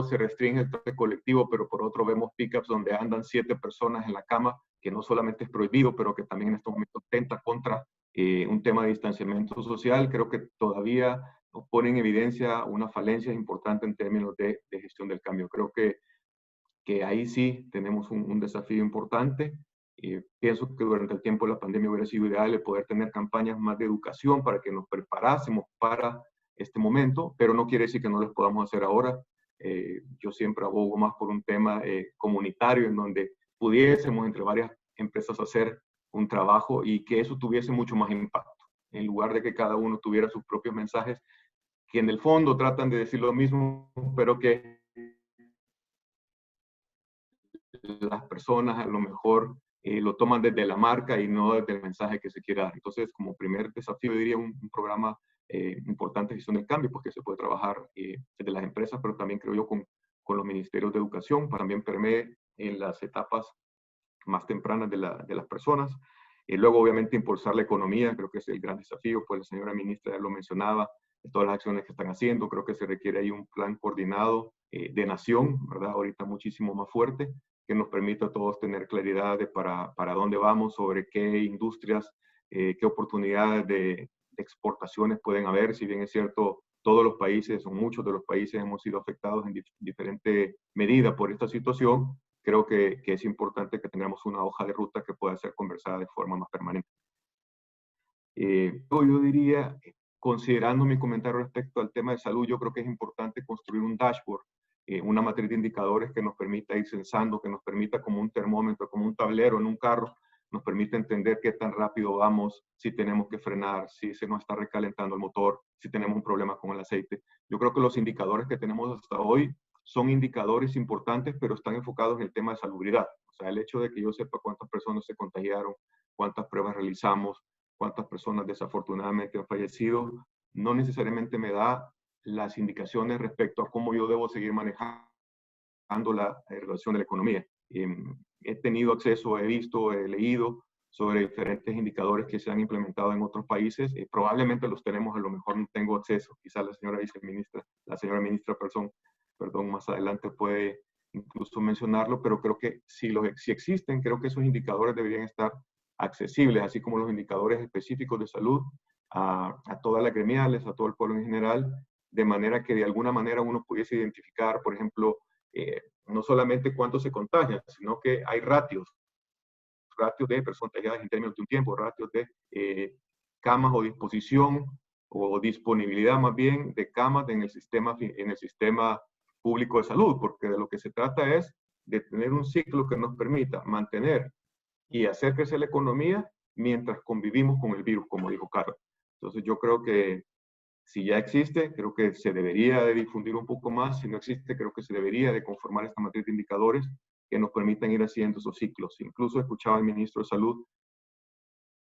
se restringe el transporte colectivo, pero por otro vemos pickups donde andan 7 personas en la cama, que no solamente es prohibido, pero que también en estos momentos tenta contra un tema de distanciamiento social, creo que todavía nos pone en evidencia una falencia importante en términos de gestión del cambio. Creo que ahí sí tenemos un desafío importante. Pienso que durante el tiempo de la pandemia hubiera sido ideal el poder tener campañas más de educación para que nos preparásemos para este momento, pero no quiere decir que no las podamos hacer ahora. Yo siempre abogo más por un tema comunitario en donde pudiésemos entre varias empresas hacer un trabajo y que eso tuviese mucho más impacto, en lugar de que cada uno tuviera sus propios mensajes, que en el fondo tratan de decir lo mismo, pero que las personas a lo mejor lo toman desde la marca y no desde el mensaje que se quiere dar. Entonces, como primer desafío, diría un programa importante de gestión del cambio, pues que se puede trabajar desde las empresas, pero también creo yo con los ministerios de educación, para también permee en las etapas más tempranas de las personas. Luego, obviamente, impulsar la economía, creo que es el gran desafío, pues la señora ministra ya lo mencionaba, de todas las acciones que están haciendo, creo que se requiere ahí un plan coordinado de nación, ¿verdad? Ahorita muchísimo más fuerte, que nos permita a todos tener claridad de para dónde vamos, sobre qué industrias, qué oportunidades de exportaciones pueden haber. Si bien es cierto, todos los países o muchos de los países hemos sido afectados en diferente medida por esta situación, creo que es importante que tengamos una hoja de ruta que pueda ser conversada de forma más permanente. Yo diría, considerando mi comentario respecto al tema de salud, yo creo que es importante construir un dashboard, una matriz de indicadores que nos permita ir censando, que nos permita como un termómetro, como un tablero en un carro, nos permite entender qué tan rápido vamos, si tenemos que frenar, si se nos está recalentando el motor, si tenemos un problema con el aceite. Yo creo que los indicadores que tenemos hasta hoy son indicadores importantes, pero están enfocados en el tema de salubridad. O sea, el hecho de que yo sepa cuántas personas se contagiaron, cuántas pruebas realizamos, cuántas personas desafortunadamente han fallecido, no necesariamente me da las indicaciones respecto a cómo yo debo seguir manejando la relación de la economía. He tenido acceso, he visto, he leído sobre diferentes indicadores que se han implementado en otros países. Probablemente los tenemos, a lo mejor no tengo acceso. Quizás la señora viceministra, la señora ministra, perdón, más adelante puede incluso mencionarlo, pero creo que si existen, creo que esos indicadores deberían estar accesibles, así como los indicadores específicos de salud a todas las gremiales, a todo el pueblo en general, de manera que de alguna manera uno pudiese identificar, por ejemplo, no solamente cuánto se contagian, sino que hay ratios de personas contagiadas en términos de un tiempo, ratios de camas o disposición o disponibilidad más bien de camas en el sistema público de salud, porque de lo que se trata es de tener un ciclo que nos permita mantener y hacer crecer la economía mientras convivimos con el virus, como dijo Carlos. Entonces yo creo que si ya existe, creo que se debería de difundir un poco más. Si no existe, creo que se debería de conformar esta matriz de indicadores que nos permitan ir haciendo esos ciclos. Incluso escuchaba al ministro de Salud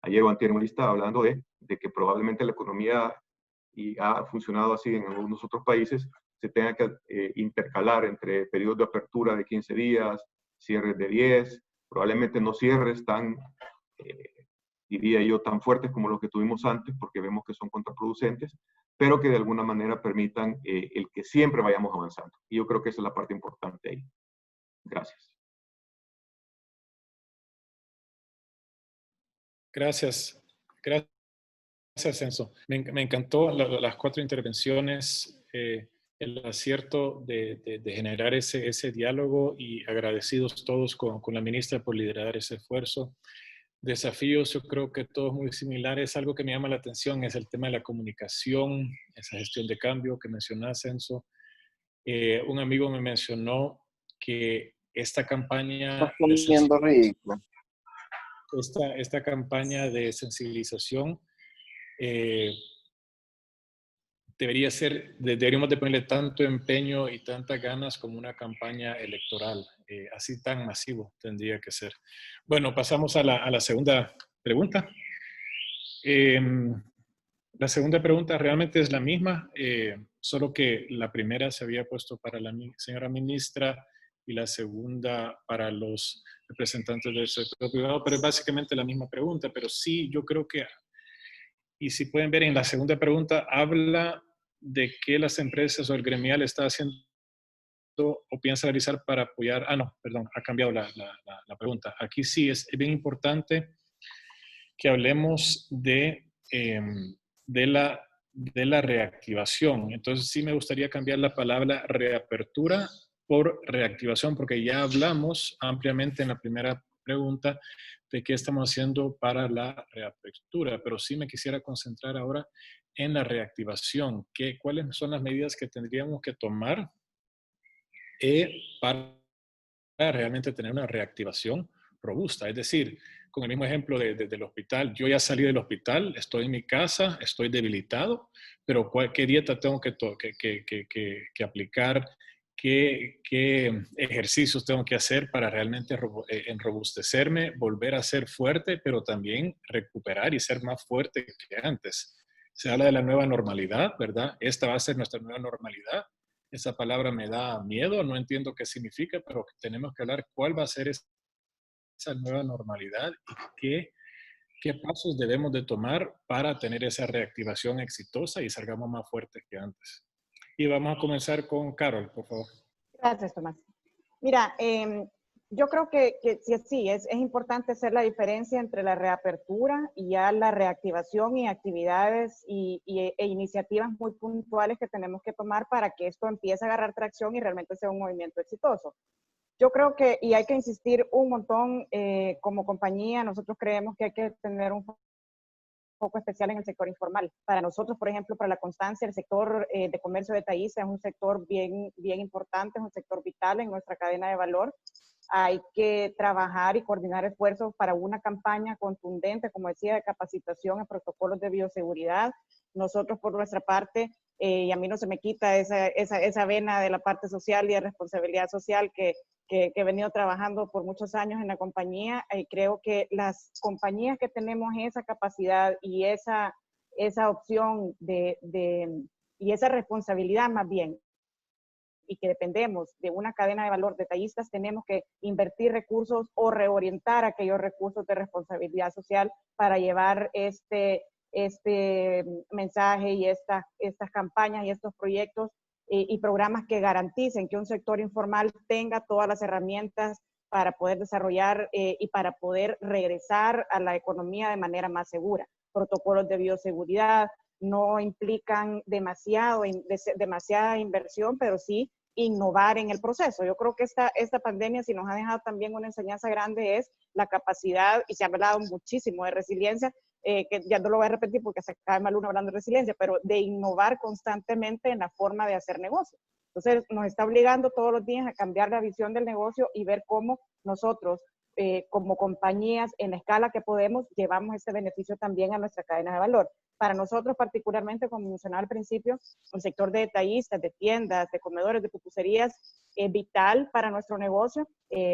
ayer o antier hablando de que probablemente la economía, y ha funcionado así en algunos otros países, se tenga que intercalar entre periodos de apertura de 15 días, cierres de 10, probablemente no cierres tan, diría yo, tan fuertes como los que tuvimos antes, porque vemos que son contraproducentes, pero que de alguna manera permitan el que siempre vayamos avanzando. Y yo creo que esa es la parte importante ahí. Gracias. Gracias. Gracias, Enzo. Me encantó las 4 intervenciones, el acierto de generar ese diálogo, y agradecidos todos con la ministra por liderar ese esfuerzo. Desafíos, yo creo que todos muy similares. Algo que me llama la atención es el tema de la comunicación, esa gestión de cambio que mencionas, Enzo. Un amigo me mencionó que esta campaña esta campaña de sensibilización deberíamos de ponerle tanto empeño y tantas ganas como una campaña electoral. Así tan masivo tendría que ser. Bueno, pasamos a la segunda pregunta. La segunda pregunta realmente es la misma, solo que la primera se había puesto para la señora ministra y la segunda para los representantes del sector privado, pero es básicamente la misma pregunta. Pero sí, yo creo que, y si pueden ver en la segunda pregunta, habla de qué las empresas o el gremial está haciendo o piensa realizar para apoyar. No, perdón, ha cambiado la pregunta. Aquí sí es bien importante que hablemos de la reactivación. Entonces sí me gustaría cambiar la palabra reapertura por reactivación, porque ya hablamos ampliamente en la primera pregunta de qué estamos haciendo para la reapertura, pero sí me quisiera concentrar ahora en la reactivación. ¿Cuáles son las medidas que tendríamos que tomar para realmente tener una reactivación robusta? Es decir, con el mismo ejemplo del hospital, yo ya salí del hospital, estoy en mi casa, estoy debilitado, pero ¿qué dieta tengo que aplicar? ¿Qué ejercicios tengo que hacer para realmente enrobustecerme, volver a ser fuerte, pero también recuperar y ser más fuerte que antes? Se habla de la nueva normalidad, ¿verdad? Esta va a ser nuestra nueva normalidad. Esa palabra me da miedo, no entiendo qué significa, pero tenemos que hablar cuál va a ser esa nueva normalidad y qué pasos debemos de tomar para tener esa reactivación exitosa y salgamos más fuertes que antes. Y vamos a comenzar con Carol, por favor. Gracias, Tomás. Mira, yo creo que sí, es importante hacer la diferencia entre la reapertura y ya la reactivación y actividades e iniciativas muy puntuales que tenemos que tomar para que esto empiece a agarrar tracción y realmente sea un movimiento exitoso. Yo creo que, y hay que insistir un montón, como compañía, nosotros creemos que hay que tener un foco especial en el sector informal. Para nosotros, por ejemplo, para la Constancia, el sector de comercio detallistas es un sector bien importante, es un sector vital en nuestra cadena de valor. Hay que trabajar y coordinar esfuerzos para una campaña contundente, como decía, de capacitación en protocolos de bioseguridad. Nosotros, por nuestra parte, y a mí no se me quita esa vena de la parte social y de responsabilidad social que he venido trabajando por muchos años en la compañía, creo que las compañías que tenemos esa capacidad y esa opción y esa responsabilidad más bien, y que dependemos de una cadena de valor detallistas, tenemos que invertir recursos o reorientar aquellos recursos de responsabilidad social para llevar este mensaje y estas campañas y estos proyectos y programas que garanticen que un sector informal tenga todas las herramientas para poder desarrollar y para poder regresar a la economía de manera más segura. Protocolos de bioseguridad no implican demasiada inversión, pero sí innovar en el proceso. Yo creo que esta pandemia, si nos ha dejado también una enseñanza grande, es la capacidad, y se ha hablado muchísimo de resiliencia, que ya no lo voy a repetir porque se cae mal uno hablando de resiliencia, pero de innovar constantemente en la forma de hacer negocio. Entonces, nos está obligando todos los días a cambiar la visión del negocio y ver cómo nosotros, como compañías, en la escala que podemos, llevamos este beneficio también a nuestra cadena de valor. Para nosotros, particularmente, como mencionaba al principio, el sector de detallistas, de tiendas, de comedores, de pupuserías, es vital para nuestro negocio.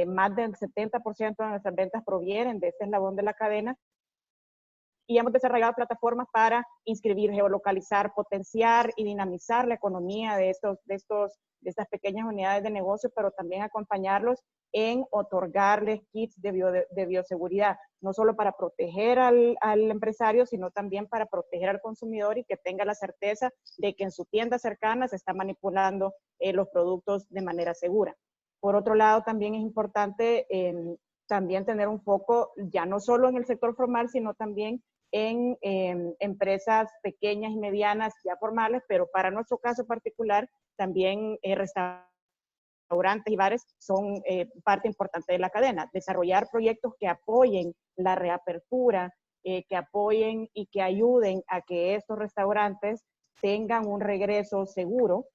Más del 70% de nuestras ventas provienen de este eslabón de la cadena. Y hemos desarrollado plataformas para inscribir, geolocalizar, potenciar y dinamizar la economía de estas pequeñas unidades de negocio, pero también acompañarlos en otorgarles kits de bioseguridad, no solo para proteger al empresario, sino también para proteger al consumidor y que tenga la certeza de que en su tienda cercana se está manipulando los productos de manera segura. Por otro lado, también es importante también tener un foco ya no solo en el sector formal, sino también en empresas pequeñas y medianas ya formales, pero para nuestro caso particular, también restaurantes y bares son parte importante de la cadena. Desarrollar proyectos que apoyen la reapertura, que apoyen y que ayuden a que estos restaurantes tengan un regreso seguro,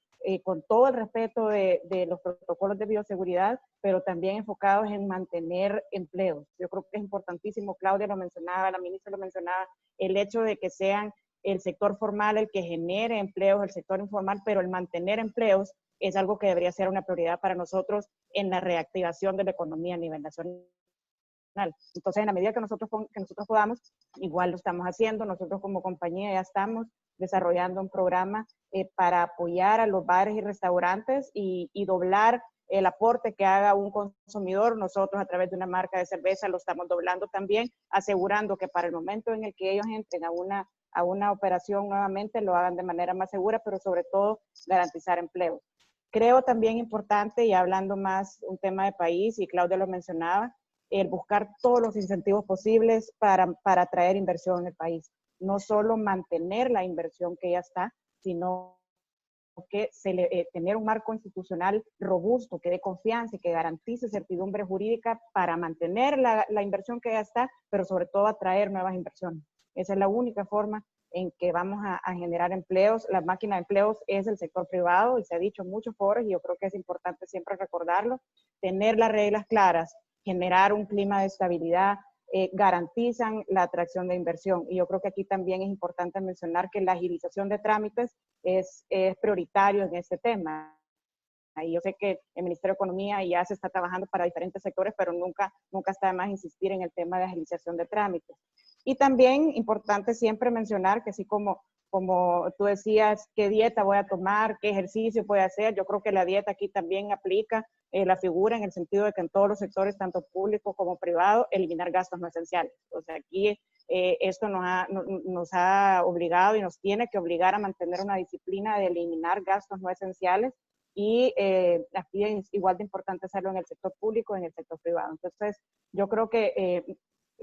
con todo el respeto de los protocolos de bioseguridad, pero también enfocados en mantener empleos. Yo creo que es importantísimo, Claudia lo mencionaba, la ministra lo mencionaba, el hecho de que sean el sector formal el que genere empleos, el sector informal, pero el mantener empleos es algo que debería ser una prioridad para nosotros en la reactivación de la economía a nivel nacional. Entonces, en la medida que nosotros podamos, igual lo estamos haciendo. Nosotros como compañía ya estamos desarrollando un programa para apoyar a los bares y restaurantes y doblar el aporte que haga un consumidor. Nosotros a través de una marca de cerveza lo estamos doblando también, asegurando que para el momento en el que ellos entren a una operación nuevamente lo hagan de manera más segura, pero sobre todo garantizar empleo. Creo también importante, y hablando más un tema de país, y Claudia lo mencionaba, el buscar todos los incentivos posibles para atraer inversión en el país. No solo mantener la inversión que ya está, sino que tener un marco institucional robusto, que dé confianza y que garantice certidumbre jurídica para mantener la inversión que ya está, pero sobre todo atraer nuevas inversiones. Esa es la única forma en que vamos a generar empleos. La máquina de empleos es el sector privado, y se ha dicho en muchos foros, y yo creo que es importante siempre recordarlo. Tener las reglas claras, generar un clima de estabilidad, garantizan la atracción de inversión. Y yo creo que aquí también es importante mencionar que la agilización de trámites es prioritario en este tema. Y yo sé que el Ministerio de Economía ya se está trabajando para diferentes sectores, pero nunca está de más insistir en el tema de agilización de trámites. Y también importante siempre mencionar que así como tú decías, qué dieta voy a tomar, qué ejercicio voy a hacer, yo creo que la dieta aquí también aplica la figura en el sentido de que en todos los sectores, tanto público como privado, eliminar gastos no esenciales. O sea, aquí esto nos ha obligado y nos tiene que obligar a mantener una disciplina de eliminar gastos no esenciales, y aquí es igual de importante hacerlo en el sector público y en el sector privado. Entonces, yo creo que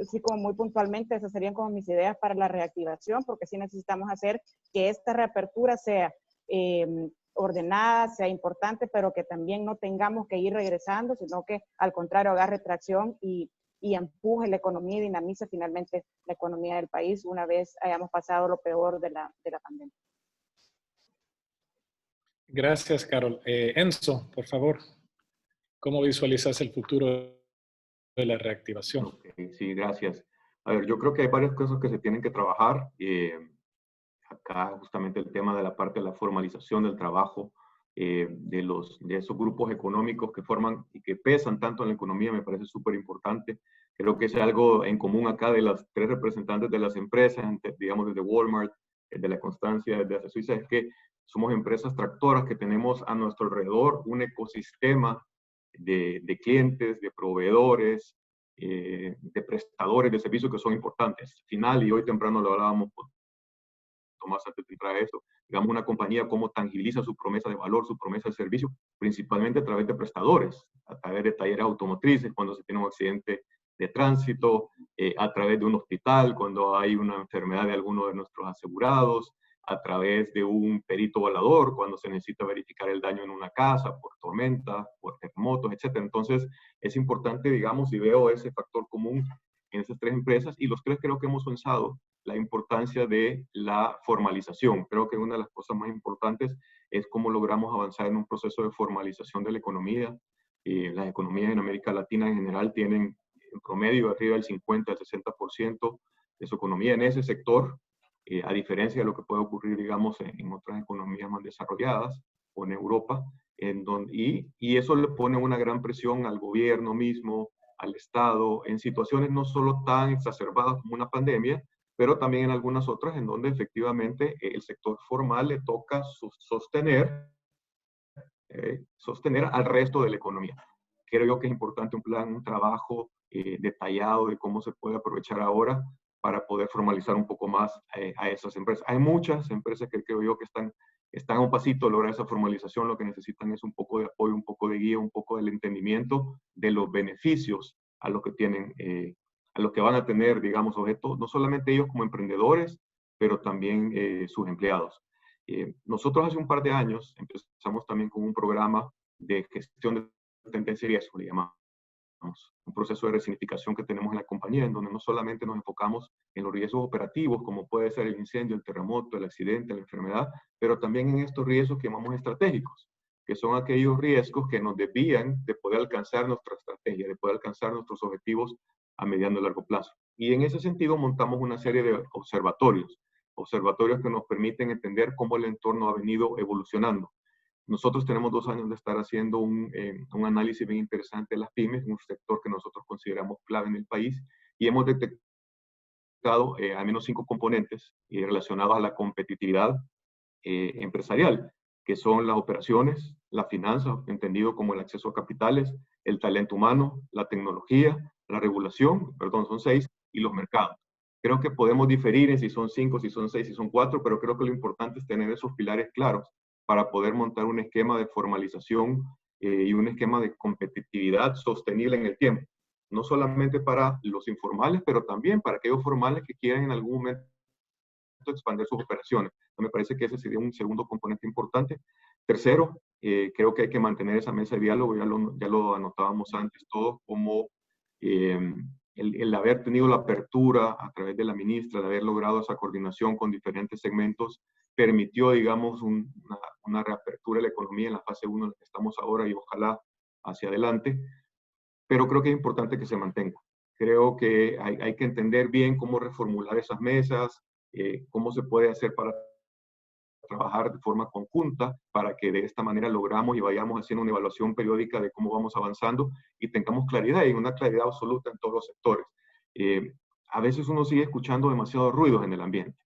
sí, como muy puntualmente, esas serían como mis ideas para la reactivación, porque sí necesitamos hacer que esta reapertura sea ordenada, sea importante, pero que también no tengamos que ir regresando, sino que al contrario agarre tracción y empuje la economía y dinamice finalmente la economía del país una vez hayamos pasado lo peor de la pandemia. Gracias, Carol. Enzo, por favor, ¿cómo visualizas el futuro de la reactivación? Okay, sí, gracias. A ver, yo creo que hay varias cosas que se tienen que trabajar. Acá justamente el tema de la parte de la formalización del trabajo, de esos grupos económicos que forman y que pesan tanto en la economía, me parece súper importante. Creo que es algo en común acá de las tres representantes de las empresas, digamos desde Walmart, de la Constancia, desde Suiza, es que somos empresas tractoras que tenemos a nuestro alrededor un ecosistema de clientes, de proveedores, de prestadores de servicios que son importantes. Al final, y hoy temprano lo hablábamos con Tomás antes de entrar a esto, digamos, una compañía cómo tangibiliza su promesa de valor, su promesa de servicio, principalmente a través de prestadores, a través de talleres automotrices, cuando se tiene un accidente de tránsito, a través de un hospital, cuando hay una enfermedad de alguno de nuestros asegurados, a través de un perito evaluador, cuando se necesita verificar el daño en una casa por tormenta, por terremotos, etc. Entonces, es importante, digamos, y veo ese factor común en esas tres empresas, y los tres creo que hemos pensado la importancia de la formalización. Creo que una de las cosas más importantes es cómo logramos avanzar en un proceso de formalización de la economía. Las economías en América Latina en general tienen en promedio arriba del 50 al 60% de su economía en ese sector, a diferencia de lo que puede ocurrir, digamos, en otras economías más desarrolladas o en Europa, y eso le pone una gran presión al gobierno mismo, al Estado, en situaciones no solo tan exacerbadas como una pandemia, pero también en algunas otras en donde efectivamente el sector formal le toca sostener al resto de la economía. Creo yo que es importante un plan, un trabajo detallado de cómo se puede aprovechar ahora para poder formalizar un poco más a esas empresas. Hay muchas empresas que creo yo que están a un pasito de lograr esa formalización. Lo que necesitan es un poco de apoyo, un poco de guía, un poco del entendimiento de los beneficios a los que tienen, a los que van a tener, digamos, objetos, no solamente ellos como emprendedores, pero también sus empleados. Nosotros hace un par de años empezamos también con un programa de gestión de tendencia y riesgo, le llamamos, un proceso de resignificación que tenemos en la compañía, en donde no solamente nos enfocamos en los riesgos operativos, como puede ser el incendio, el terremoto, el accidente, la enfermedad, pero también en estos riesgos que llamamos estratégicos, que son aquellos riesgos que nos desvían de poder alcanzar nuestra estrategia, de poder alcanzar nuestros objetivos a mediano y largo plazo. Y en ese sentido montamos una serie de observatorios que nos permiten entender cómo el entorno ha venido evolucionando. Nosotros tenemos 2 años de estar haciendo un análisis bien interesante de las pymes, un sector que nosotros consideramos clave en el país, y hemos detectado al menos 5 componentes relacionados a la competitividad empresarial, que son las operaciones, las finanzas, entendido como el acceso a capitales, el talento humano, la tecnología, la regulación, perdón, son 6, y los mercados. Creo que podemos diferir en si son 5, si son 6, si son 4, pero creo que lo importante es tener esos pilares claros para poder montar un esquema de formalización y un esquema de competitividad sostenible en el tiempo. no solamente para los informales, pero también para aquellos formales que quieran en algún momento expandir sus operaciones. Me parece que ese sería un segundo componente importante. Tercero, creo que hay que mantener esa mesa de diálogo, ya lo anotábamos antes todos, como el haber tenido la apertura a través de la ministra, de haber logrado esa coordinación con diferentes segmentos, permitió, digamos, una reapertura de la economía en la fase 1 en la que estamos ahora y ojalá hacia adelante. Pero creo que es importante que se mantenga. Creo que hay que entender bien cómo reformular esas mesas, cómo se puede hacer para trabajar de forma conjunta para que de esta manera logramos y vayamos haciendo una evaluación periódica de cómo vamos avanzando y tengamos claridad y una claridad absoluta en todos los sectores. A veces uno sigue escuchando demasiados ruidos en el ambiente,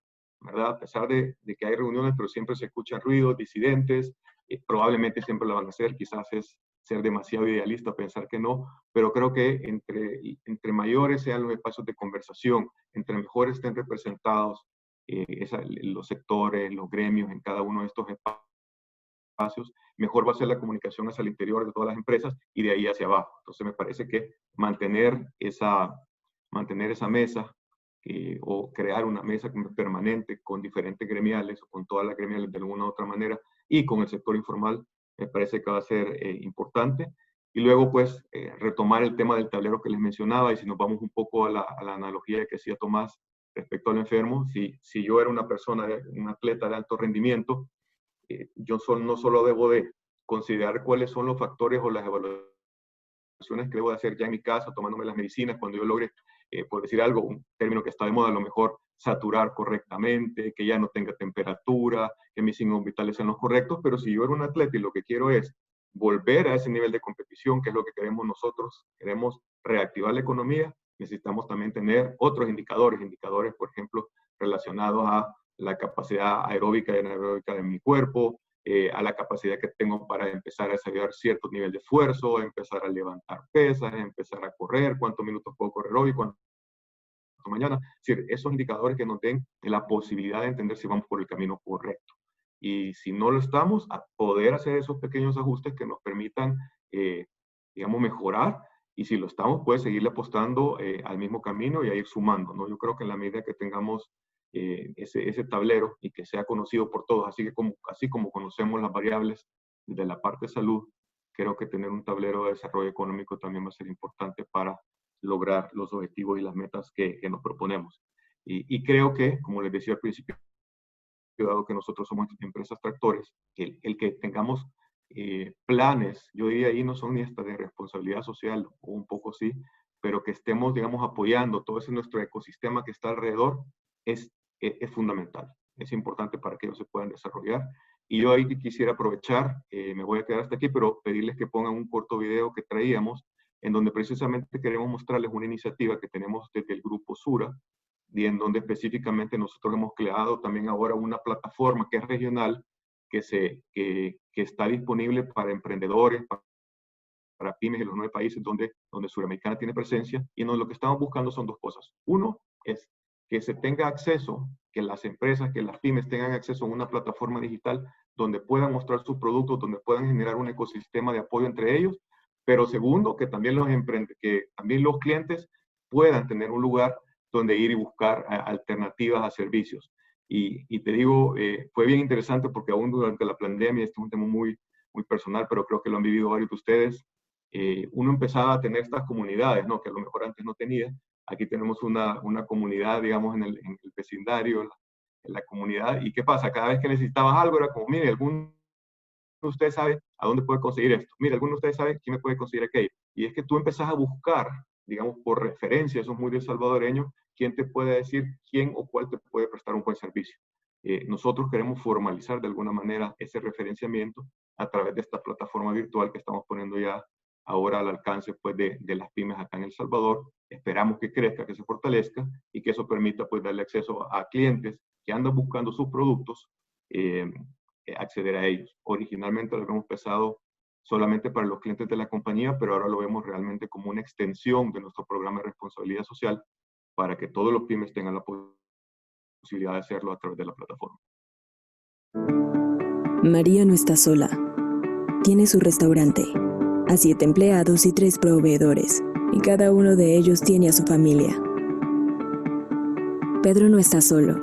¿verdad? A pesar de que hay reuniones, pero siempre se escuchan ruidos, disidentes, probablemente siempre lo van a hacer, quizás es ser demasiado idealista pensar que no, pero creo que entre mayores sean los espacios de conversación, entre mejores estén representados los sectores, los gremios en cada uno de estos espacios, mejor va a ser la comunicación hacia el interior de todas las empresas y de ahí hacia abajo. Entonces me parece que mantener esa mesa o crear una mesa permanente con diferentes gremiales o con todas las gremiales de alguna u otra manera y con el sector informal me parece que va a ser importante. Y luego, pues, retomar el tema del tablero que les mencionaba, y si nos vamos un poco a la analogía que hacía Tomás respecto al enfermo, si yo era una persona, un atleta de alto rendimiento, yo no solo debo de considerar cuáles son los factores o las evaluaciones que debo de hacer ya en mi casa, tomándome las medicinas, cuando yo logre, por decir algo, un término que está de moda, a lo mejor saturar correctamente, que ya no tenga temperatura, que mis signos vitales sean los correctos, pero si yo era un atleta y lo que quiero es volver a ese nivel de competición, que es lo que queremos nosotros, queremos reactivar la economía, necesitamos también tener otros indicadores, por ejemplo, relacionados a la capacidad aeróbica y anaeróbica de mi cuerpo, a la capacidad que tengo para empezar a desarrollar cierto nivel de esfuerzo, empezar a levantar pesas, empezar a correr, cuántos minutos puedo correr hoy, cuánto mañana. Es decir, esos indicadores que nos den la posibilidad de entender si vamos por el camino correcto. Y si no lo estamos, a poder hacer esos pequeños ajustes que nos permitan, digamos, mejorar. Y si lo estamos, pues seguirle apostando al mismo camino y a ir sumando, ¿no? Yo creo que en la medida que tengamos ese tablero y que sea conocido por todos, así como conocemos las variables de la parte de salud, creo que tener un tablero de desarrollo económico también va a ser importante para lograr los objetivos y las metas que nos proponemos. Y creo que, como les decía al principio, dado que nosotros somos empresas tractores, el que tengamos planes, yo diría ahí no son ni hasta de responsabilidad social, o un poco sí, pero que estemos, digamos, apoyando todo ese nuestro ecosistema que está alrededor, es fundamental. Es importante para que ellos se puedan desarrollar. Y yo ahí quisiera aprovechar, me voy a quedar hasta aquí, pero pedirles que pongan un corto video que traíamos, en donde precisamente queremos mostrarles una iniciativa que tenemos desde el Grupo Sura, y en donde específicamente nosotros hemos creado también ahora una plataforma que es regional, que está disponible para emprendedores, para pymes en los 9 países donde Suramericana tiene presencia, y lo que estamos buscando son dos cosas. Uno es que se tenga acceso, que las empresas, que las pymes tengan acceso a una plataforma digital donde puedan mostrar sus productos, donde puedan generar un ecosistema de apoyo entre ellos, pero segundo, que también los clientes puedan tener un lugar donde ir y buscar alternativas a servicios. Y te digo, fue bien interesante porque aún durante la pandemia, este es un tema muy, muy personal, pero creo que lo han vivido varios de ustedes, uno empezaba a tener estas comunidades, ¿no? Que a lo mejor antes no tenía. Aquí tenemos una comunidad, digamos, en el vecindario, en la comunidad. ¿Y qué pasa? Cada vez que necesitabas algo era como, mire, alguno de ustedes sabe a dónde puede conseguir esto. Mire, alguno de ustedes sabe quién me puede conseguir aquello. Y es que tú empezás a buscar, digamos, por referencia, eso es muy del salvadoreño, quién te puede decir quién o cuál te puede prestar un buen servicio. Nosotros queremos formalizar de alguna manera ese referenciamiento a través de esta plataforma virtual que estamos poniendo ya ahora al alcance pues, de las pymes acá en El Salvador. Esperamos que crezca, que se fortalezca y que eso permita pues, darle acceso a clientes que andan buscando sus productos, acceder a ellos. Originalmente lo habíamos pensado solamente para los clientes de la compañía, pero ahora lo vemos realmente como una extensión de nuestro programa de responsabilidad social para que todos los pymes tengan la posibilidad de hacerlo a través de la plataforma. María no está sola. Tiene su restaurante, a 7 empleados y 3 proveedores. y cada uno de ellos tiene a su familia. Pedro no está solo.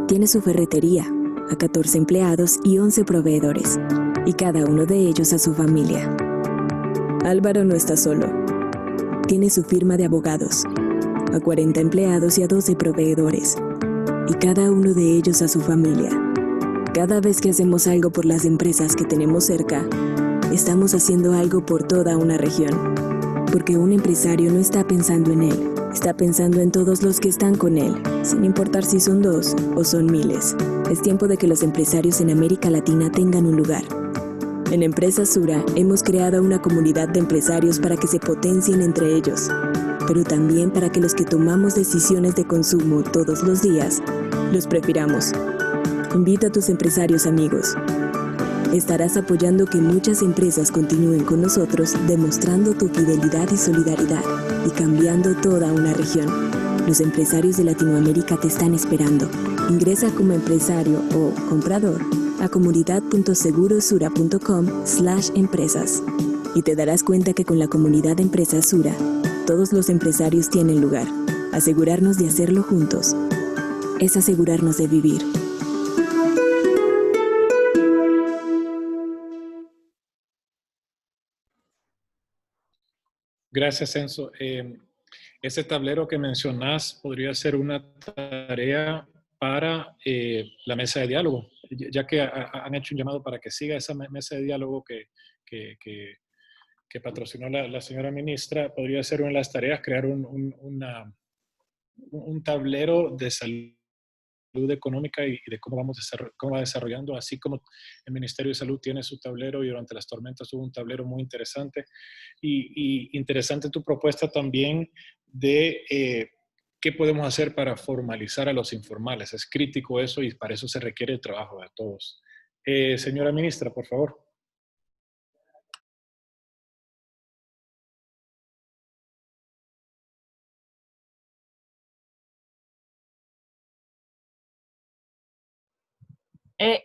Tiene su ferretería, a 14 empleados y 11 proveedores, y cada uno de ellos a su familia. Álvaro no está solo. Tiene su firma de abogados, a 40 empleados y a 12 proveedores, y cada uno de ellos a su familia. Cada vez que hacemos algo por las empresas que tenemos cerca, estamos haciendo algo por toda una región. Porque un empresario no está pensando en él, está pensando en todos los que están con él, sin importar si son 2 o son miles. Es tiempo de que los empresarios en América Latina tengan un lugar. En Empresas Sura hemos creado una comunidad de empresarios para que se potencien entre ellos, pero también para que los que tomamos decisiones de consumo todos los días, los prefiramos. Invita a tus empresarios amigos. Estarás apoyando que muchas empresas continúen con nosotros, demostrando tu fidelidad y solidaridad y cambiando toda una región. Los empresarios de Latinoamérica te están esperando. Ingresa como empresario o comprador a comunidad.segurosura.com/empresas y te darás cuenta que con la comunidad de Empresas Sura, todos los empresarios tienen lugar. Asegurarnos de hacerlo juntos es asegurarnos de vivir. Gracias, Enzo. Ese tablero que mencionas podría ser una tarea para la mesa de diálogo, ya que han hecho un llamado para que siga esa mesa de diálogo que patrocinó la señora ministra. Podría ser una de las tareas crear un tablero de salud económica y de cómo va desarrollando, así como el Ministerio de Salud tiene su tablero y durante las tormentas hubo un tablero muy interesante. Y interesante tu propuesta también de qué podemos hacer para formalizar a los informales. Es crítico eso y para eso se requiere el trabajo de todos. Señora ministra, por favor.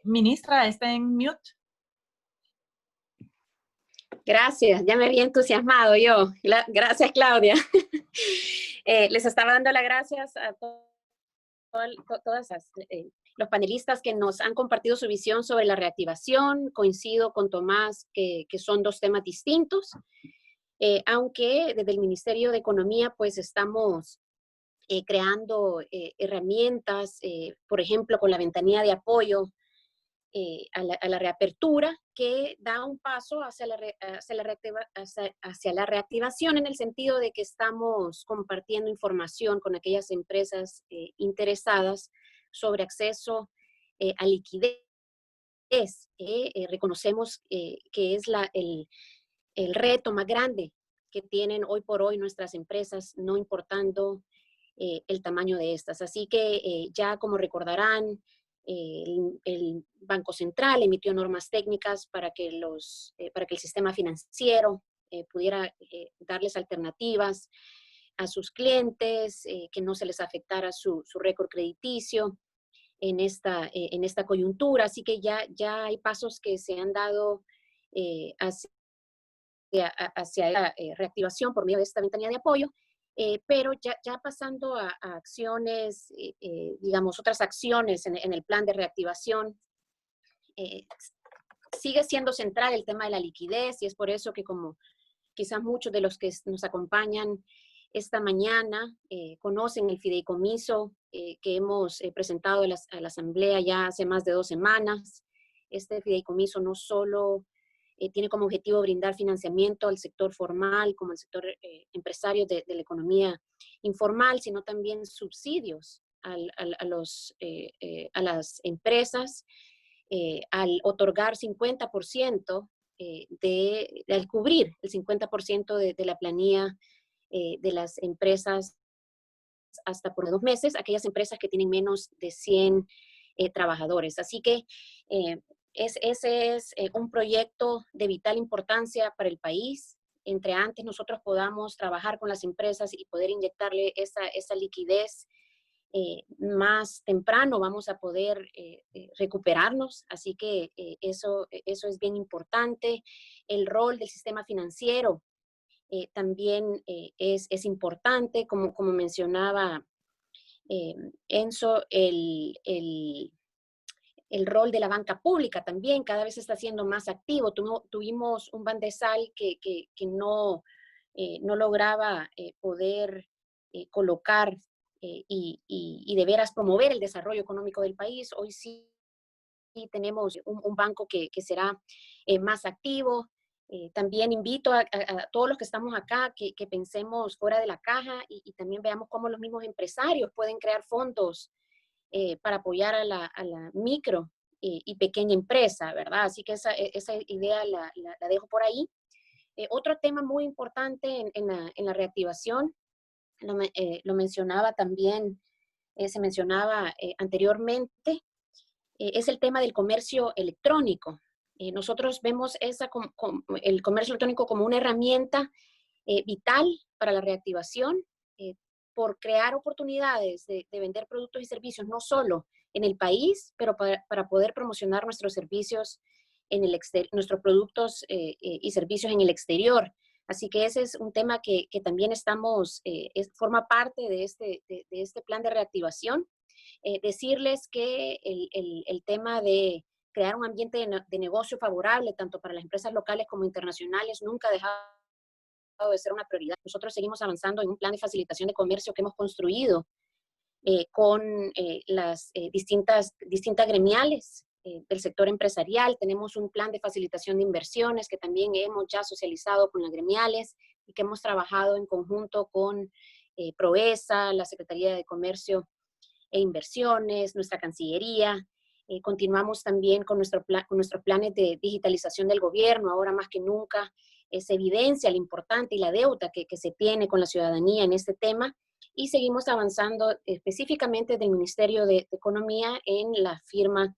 Ministra, está en mute. Gracias, ya me había entusiasmado yo. Gracias, Claudia. Les estaba dando las gracias a todas los panelistas que nos han compartido su visión sobre la reactivación. Coincido con Tomás que son 2 temas distintos, aunque desde el Ministerio de Economía pues estamos creando herramientas, por ejemplo, con la ventanilla de apoyo a la reapertura, que da un paso hacia la reactivación en el sentido de que estamos compartiendo información con aquellas empresas interesadas sobre acceso a liquidez. Reconocemos que es el reto más grande que tienen hoy por hoy nuestras empresas, no importando el tamaño de estas. Así que ya como recordarán, el Banco Central emitió normas técnicas para que el sistema financiero pudiera darles alternativas a sus clientes, que no se les afectara su récord crediticio en esta coyuntura. Así que ya hay pasos que se han dado hacia la reactivación por medio de esta ventanilla de apoyo. Pero ya pasando a acciones, digamos, otras acciones en el plan de reactivación, sigue siendo central el tema de la liquidez y es por eso que como quizás muchos de los que nos acompañan esta mañana conocen el fideicomiso que hemos presentado a la Asamblea ya hace más de 2 semanas. Este fideicomiso no solo tiene como objetivo brindar financiamiento al sector formal como al sector empresario de la economía informal, sino también subsidios a las empresas al otorgar 50%, al cubrir el 50% de la planilla de las empresas hasta por 2 meses, aquellas empresas que tienen menos de 100 trabajadores. Así que ese es un proyecto de vital importancia para el país. Entre antes nosotros podamos trabajar con las empresas y poder inyectarle esa liquidez más temprano, vamos a poder recuperarnos. Así que eso es bien importante. El rol del sistema financiero también es importante, como mencionaba Enzo, el rol de la banca pública también cada vez está siendo más activo. Tuvimos un Bandesal que no lograba poder colocar y de veras promover el desarrollo económico del país. Hoy sí tenemos un banco que será más activo. También invito a todos los que estamos acá que pensemos fuera de la caja y también veamos cómo los mismos empresarios pueden crear fondos para apoyar a la micro y pequeña empresa, ¿verdad? Así que esa idea la dejo por ahí. Otro tema muy importante en la reactivación, lo mencionaba también, se mencionaba anteriormente, es el tema del comercio electrónico. Nosotros vemos el comercio electrónico como una herramienta vital para la reactivación, por crear oportunidades de vender productos y servicios, no solo en el país, pero para poder promocionar nuestros servicios nuestros productos y servicios en el exterior. Así que ese es un tema que también forma parte de este plan de reactivación. Decirles que el tema de crear un ambiente de negocio favorable, tanto para las empresas locales como internacionales, nunca ha dejado de ser una prioridad. Nosotros seguimos avanzando en un plan de facilitación de comercio que hemos construido con las distintas gremiales del sector empresarial. Tenemos un plan de facilitación de inversiones que también hemos ya socializado con las gremiales y que hemos trabajado en conjunto con Proesa, la Secretaría de Comercio e Inversiones, nuestra Cancillería. Continuamos también con nuestros planes de digitalización del gobierno. Ahora más que nunca se evidencia lo importante y la deuda que se tiene con la ciudadanía en este tema, y seguimos avanzando específicamente del Ministerio de Economía en la firma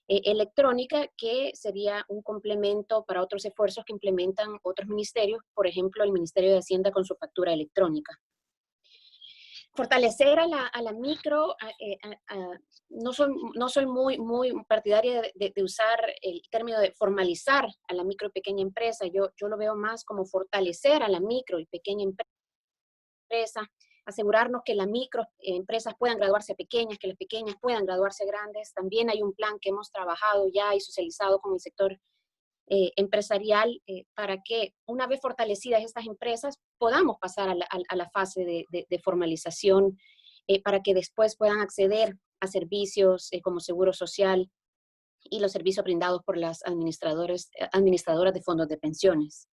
electrónica, que sería un complemento para otros esfuerzos que implementan otros ministerios, por ejemplo, el Ministerio de Hacienda con su factura electrónica. Fortalecer a la micro, no soy muy partidaria de usar el término de formalizar a la micro y pequeña empresa. Yo lo veo más como fortalecer a la micro y pequeña empresa, asegurarnos que las microempresas puedan graduarse a pequeñas, que las pequeñas puedan graduarse a grandes. También hay un plan que hemos trabajado ya y socializado con el sector empresarial para que una vez fortalecidas estas empresas podamos pasar a la fase de formalización para que después puedan acceder a servicios como seguro social y los servicios brindados por las administradoras de fondos de pensiones.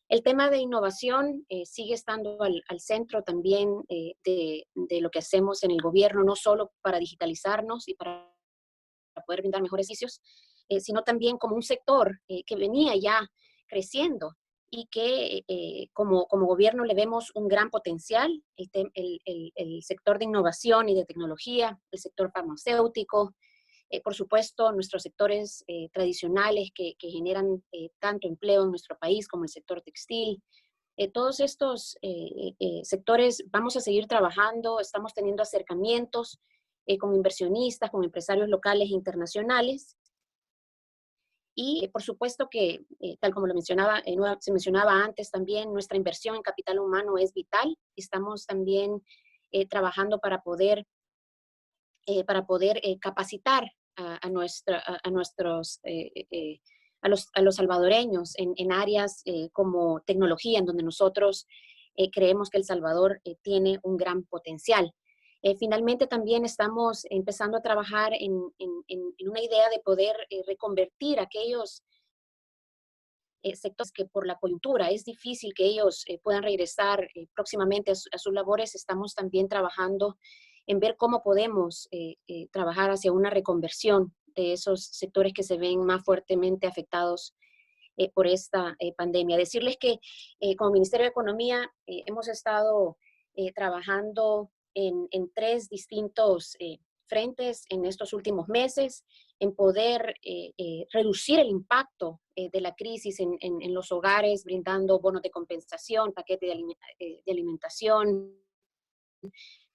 El tema de innovación sigue estando al centro también de lo que hacemos en el gobierno, no solo para digitalizarnos y para poder brindar mejores servicios, sino también como un sector que venía ya creciendo y que como gobierno le vemos un gran potencial, el sector de innovación y de tecnología, el sector farmacéutico, por supuesto nuestros sectores tradicionales que generan tanto empleo en nuestro país como el sector textil. Todos estos sectores vamos a seguir trabajando, estamos teniendo acercamientos con inversionistas, con empresarios locales e internacionales. Y por supuesto que, tal como se mencionaba antes también, nuestra inversión en capital humano es vital. Estamos también trabajando para poder capacitar a los salvadoreños en áreas como tecnología, en donde nosotros creemos que El Salvador tiene un gran potencial. Finalmente también estamos empezando a trabajar en una idea de poder reconvertir aquellos sectores que por la coyuntura es difícil que ellos puedan regresar próximamente a sus labores. Estamos también trabajando en ver cómo podemos trabajar hacia una reconversión de esos sectores que se ven más fuertemente afectados por esta pandemia. Decirles que como Ministerio de Economía hemos estado trabajando en 3 distintos frentes en estos últimos meses, en poder reducir el impacto de la crisis en los hogares, brindando bonos de compensación, paquete de alimentación,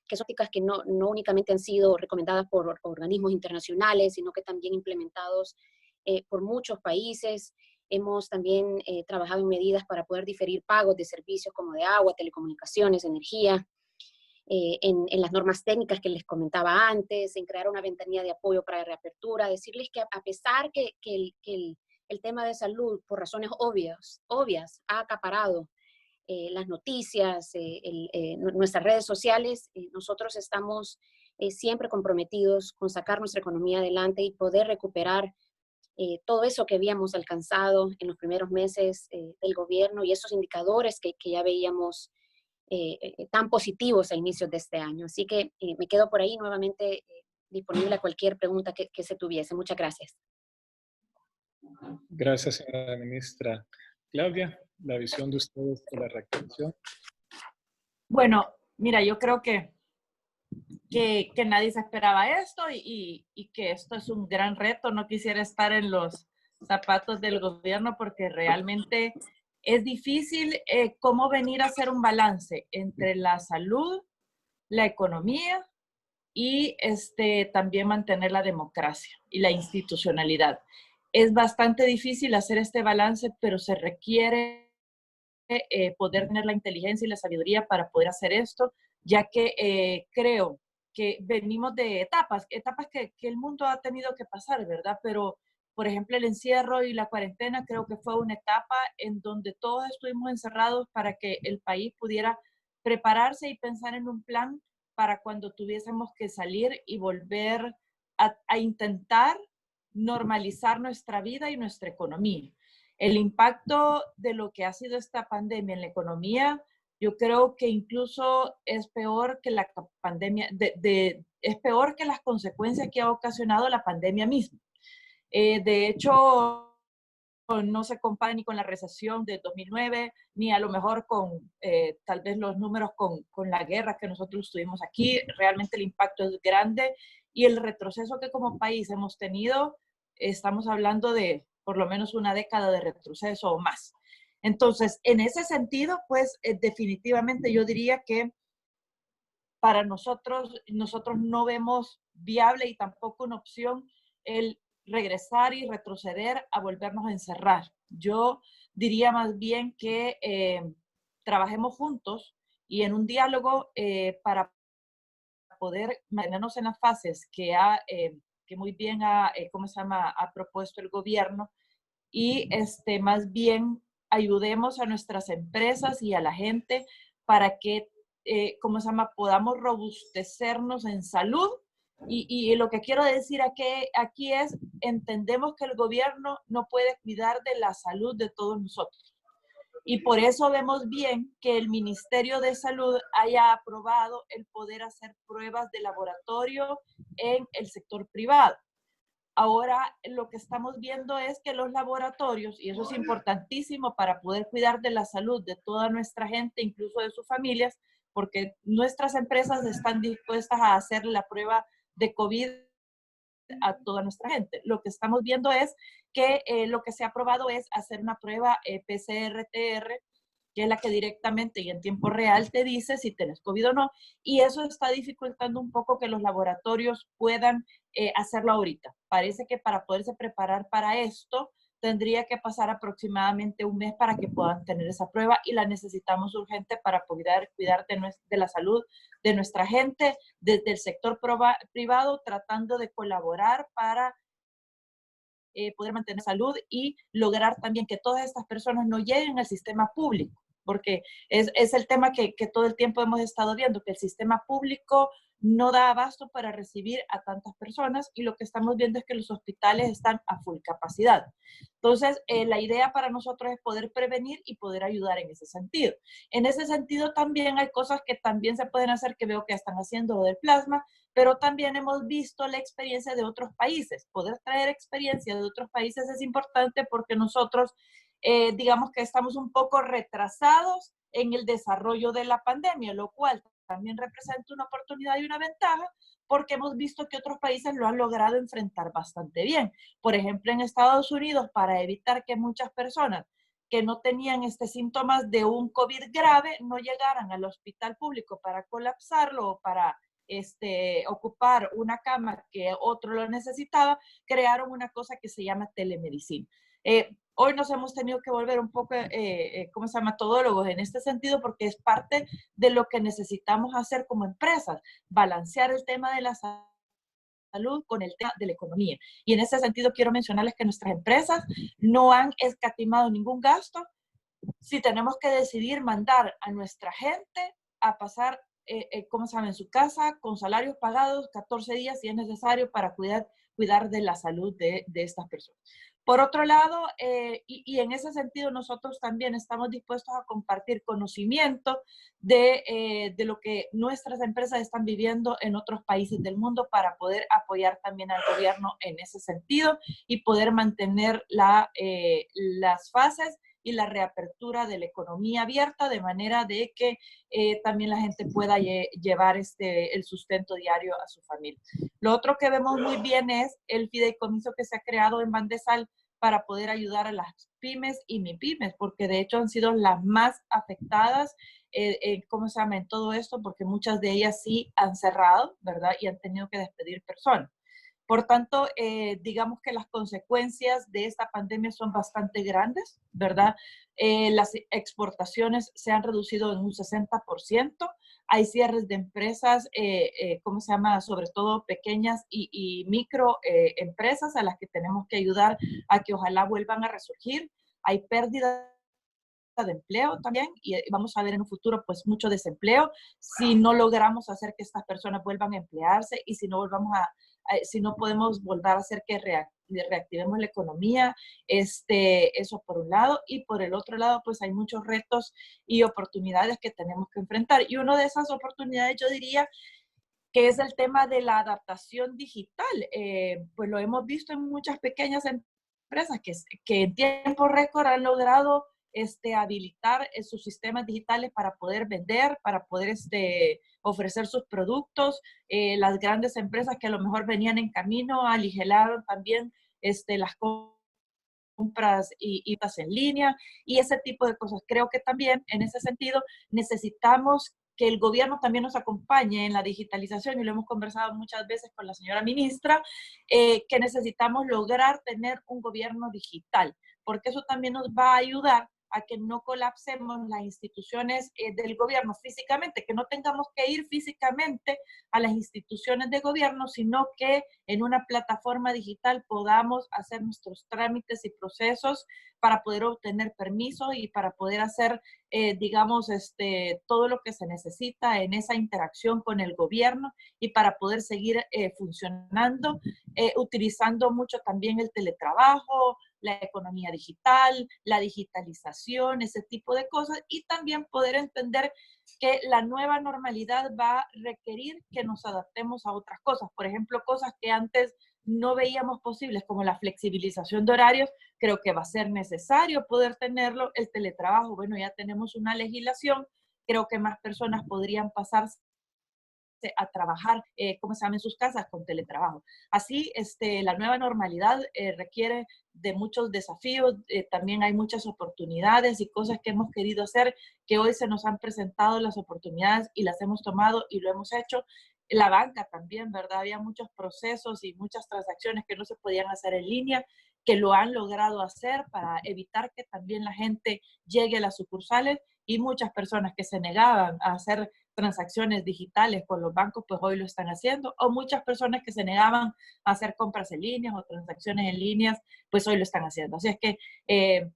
que son prácticas que no únicamente han sido recomendadas por organismos internacionales, sino que también implementados por muchos países. Hemos también trabajado en medidas para poder diferir pagos de servicios como de agua, telecomunicaciones, energía, en las normas técnicas que les comentaba antes, en crear una ventanilla de apoyo para reapertura, decirles que a pesar que el tema de salud, por razones obvias ha acaparado las noticias, nuestras redes sociales, nosotros estamos siempre comprometidos con sacar nuestra economía adelante y poder recuperar todo eso que habíamos alcanzado en los primeros meses del gobierno y esos indicadores que ya veíamos tan positivos a inicios de este año. Así que me quedo por ahí nuevamente disponible a cualquier pregunta que se tuviese. Muchas gracias. Gracias, señora ministra. Claudia, la visión de ustedes de la reactivación. Bueno, mira, yo creo que nadie se esperaba esto y que esto es un gran reto. No quisiera estar en los zapatos del gobierno porque realmente es difícil cómo venir a hacer un balance entre la salud, la economía y también mantener la democracia y la institucionalidad. Es bastante difícil hacer este balance, pero se requiere poder tener la inteligencia y la sabiduría para poder hacer esto, ya que creo que venimos de etapas que el mundo ha tenido que pasar, ¿verdad? Pero, por ejemplo, el encierro y la cuarentena creo que fue una etapa en donde todos estuvimos encerrados para que el país pudiera prepararse y pensar en un plan para cuando tuviésemos que salir y volver a intentar normalizar nuestra vida y nuestra economía. El impacto de lo que ha sido esta pandemia en la economía, yo creo que incluso es peor que la pandemia, es peor que las consecuencias que ha ocasionado la pandemia misma. De hecho, no se compara ni con la recesión de 2009, ni a lo mejor con tal vez los números con la guerra que nosotros tuvimos aquí. Realmente el impacto es grande y el retroceso que como país hemos tenido, estamos hablando de por lo menos una década de retroceso o más. Entonces, en ese sentido, pues definitivamente yo diría que para nosotros no vemos viable y tampoco una opción el regresar y retroceder a volvernos a encerrar. Yo diría más bien que trabajemos juntos y en un diálogo para poder mantenernos en las fases que muy bien ha propuesto el gobierno y más bien ayudemos a nuestras empresas y a la gente para que, podamos robustecernos en salud. Y lo que quiero decir aquí es, entendemos que el gobierno no puede cuidar de la salud de todos nosotros. Y por eso vemos bien que el Ministerio de Salud haya aprobado el poder hacer pruebas de laboratorio en el sector privado. Ahora lo que estamos viendo es que los laboratorios, y eso es importantísimo para poder cuidar de la salud de toda nuestra gente, incluso de sus familias, porque nuestras empresas están dispuestas a hacer la prueba de COVID a toda nuestra gente. Lo que estamos viendo es que lo que se ha aprobado es hacer una prueba PCR-TR, que es la que directamente y en tiempo real te dice si tienes COVID o no, y eso está dificultando un poco que los laboratorios puedan hacerlo ahorita. Parece que para poderse preparar para esto, tendría que pasar aproximadamente un mes para que puedan tener esa prueba y la necesitamos urgente para poder cuidar de la salud de nuestra gente desde el sector privado, tratando de colaborar para poder mantener salud y lograr también que todas estas personas no lleguen al sistema público, porque es el tema que todo el tiempo hemos estado viendo, que el sistema público no da abasto para recibir a tantas personas y lo que estamos viendo es que los hospitales están a full capacidad. Entonces, la idea para nosotros es poder prevenir y poder ayudar en ese sentido. En ese sentido también hay cosas que también se pueden hacer, que veo que están haciendo lo del plasma, pero también hemos visto la experiencia de otros países. Poder traer experiencia de otros países es importante porque nosotros, digamos que estamos un poco retrasados en el desarrollo de la pandemia, lo cual también representa una oportunidad y una ventaja porque hemos visto que otros países lo han logrado enfrentar bastante bien. Por ejemplo, en Estados Unidos, para evitar que muchas personas que no tenían síntomas de un COVID grave no llegaran al hospital público para colapsarlo o para ocupar una cama que otro lo necesitaba, crearon una cosa que se llama telemedicina. hoy nos hemos tenido que volver un poco, metodólogos en este sentido, porque es parte de lo que necesitamos hacer como empresas, balancear el tema de la salud con el tema de la economía. Y en ese sentido quiero mencionarles que nuestras empresas no han escatimado ningún gasto. Si tenemos que decidir mandar a nuestra gente a pasar, en su casa con salarios pagados 14 días si es necesario para cuidar de la salud de estas personas. Por otro lado, y en ese sentido nosotros también estamos dispuestos a compartir conocimiento de lo que nuestras empresas están viviendo en otros países del mundo para poder apoyar también al gobierno en ese sentido y poder mantener las fases y la reapertura de la economía abierta de manera de que también la gente pueda llevar el sustento diario a su familia. Lo otro que vemos muy bien es el fideicomiso que se ha creado en Bandesal para poder ayudar a las pymes y MIPYMES, porque de hecho han sido las más afectadas en todo esto, porque muchas de ellas sí han cerrado, ¿verdad? Y han tenido que despedir personas. Por tanto, digamos que las consecuencias de esta pandemia son bastante grandes, ¿verdad? Las exportaciones se han reducido en un 60%. Hay cierres de empresas, sobre todo pequeñas y micro empresas a las que tenemos que ayudar a que ojalá vuelvan a resurgir. Hay pérdida de empleo también y vamos a ver en un futuro pues mucho desempleo si no logramos hacer que estas personas vuelvan a emplearse y si no podemos volver a hacer que reactivemos la economía, eso por un lado, y por el otro lado pues hay muchos retos y oportunidades que tenemos que enfrentar, y una de esas oportunidades yo diría que es el tema de la adaptación digital. Pues lo hemos visto en muchas pequeñas empresas que en tiempo récord han logrado habilitar sus sistemas digitales para poder vender, para poder ofrecer sus productos. Las grandes empresas que a lo mejor venían en camino aligeraron también las compras y en línea y ese tipo de cosas. Creo que también en ese sentido necesitamos que el gobierno también nos acompañe en la digitalización, y lo hemos conversado muchas veces con la señora ministra, que necesitamos lograr tener un gobierno digital, porque eso también nos va a ayudar a que no colapsemos las instituciones del gobierno físicamente, que no tengamos que ir físicamente a las instituciones de gobierno, sino que en una plataforma digital podamos hacer nuestros trámites y procesos para poder obtener permisos y para poder hacer, todo lo que se necesita en esa interacción con el gobierno y para poder seguir funcionando, utilizando mucho también el teletrabajo, la economía digital, la digitalización, ese tipo de cosas, y también poder entender que la nueva normalidad va a requerir que nos adaptemos a otras cosas. Por ejemplo, cosas que antes no veíamos posibles, como la flexibilización de horarios, creo que va a ser necesario poder tenerlo. El teletrabajo, bueno, ya tenemos una legislación, creo que más personas podrían pasarse a trabajar, en sus casas con teletrabajo. Así, la nueva normalidad requiere de muchos desafíos, también hay muchas oportunidades y cosas que hemos querido hacer, que hoy se nos han presentado las oportunidades y las hemos tomado y lo hemos hecho. La banca también, ¿verdad? Había muchos procesos y muchas transacciones que no se podían hacer en línea, que lo han logrado hacer para evitar que también la gente llegue a las sucursales, y muchas personas que se negaban a hacer transacciones digitales con los bancos, pues hoy lo están haciendo, o muchas personas que se negaban a hacer compras en línea o transacciones en líneas, pues hoy lo están haciendo. Así es que,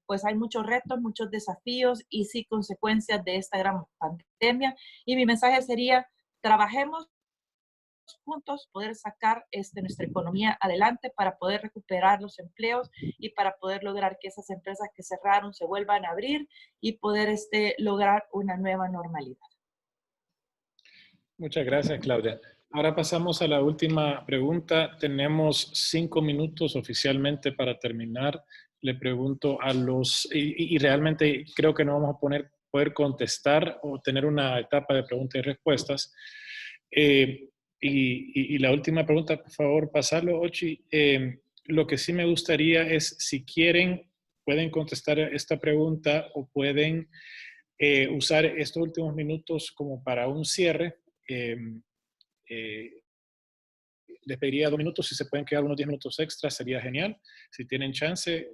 pues hay muchos retos, muchos desafíos y sí consecuencias de esta gran pandemia, y mi mensaje sería, trabajemos juntos, poder sacar nuestra economía adelante para poder recuperar los empleos y para poder lograr que esas empresas que cerraron se vuelvan a abrir y poder lograr una nueva normalidad. Muchas gracias, Claudia. Ahora pasamos a la última pregunta. Tenemos 5 minutos oficialmente para terminar. Le pregunto a y realmente creo que no vamos a poder contestar o tener una etapa de preguntas y respuestas. Y la última pregunta, por favor, pasarlo, Ochi. Lo que sí me gustaría es, si quieren, pueden contestar esta pregunta o pueden usar estos últimos minutos como para un cierre. Les pediría 2 minutos, si se pueden quedar unos 10 minutos extra, sería genial, si tienen chance.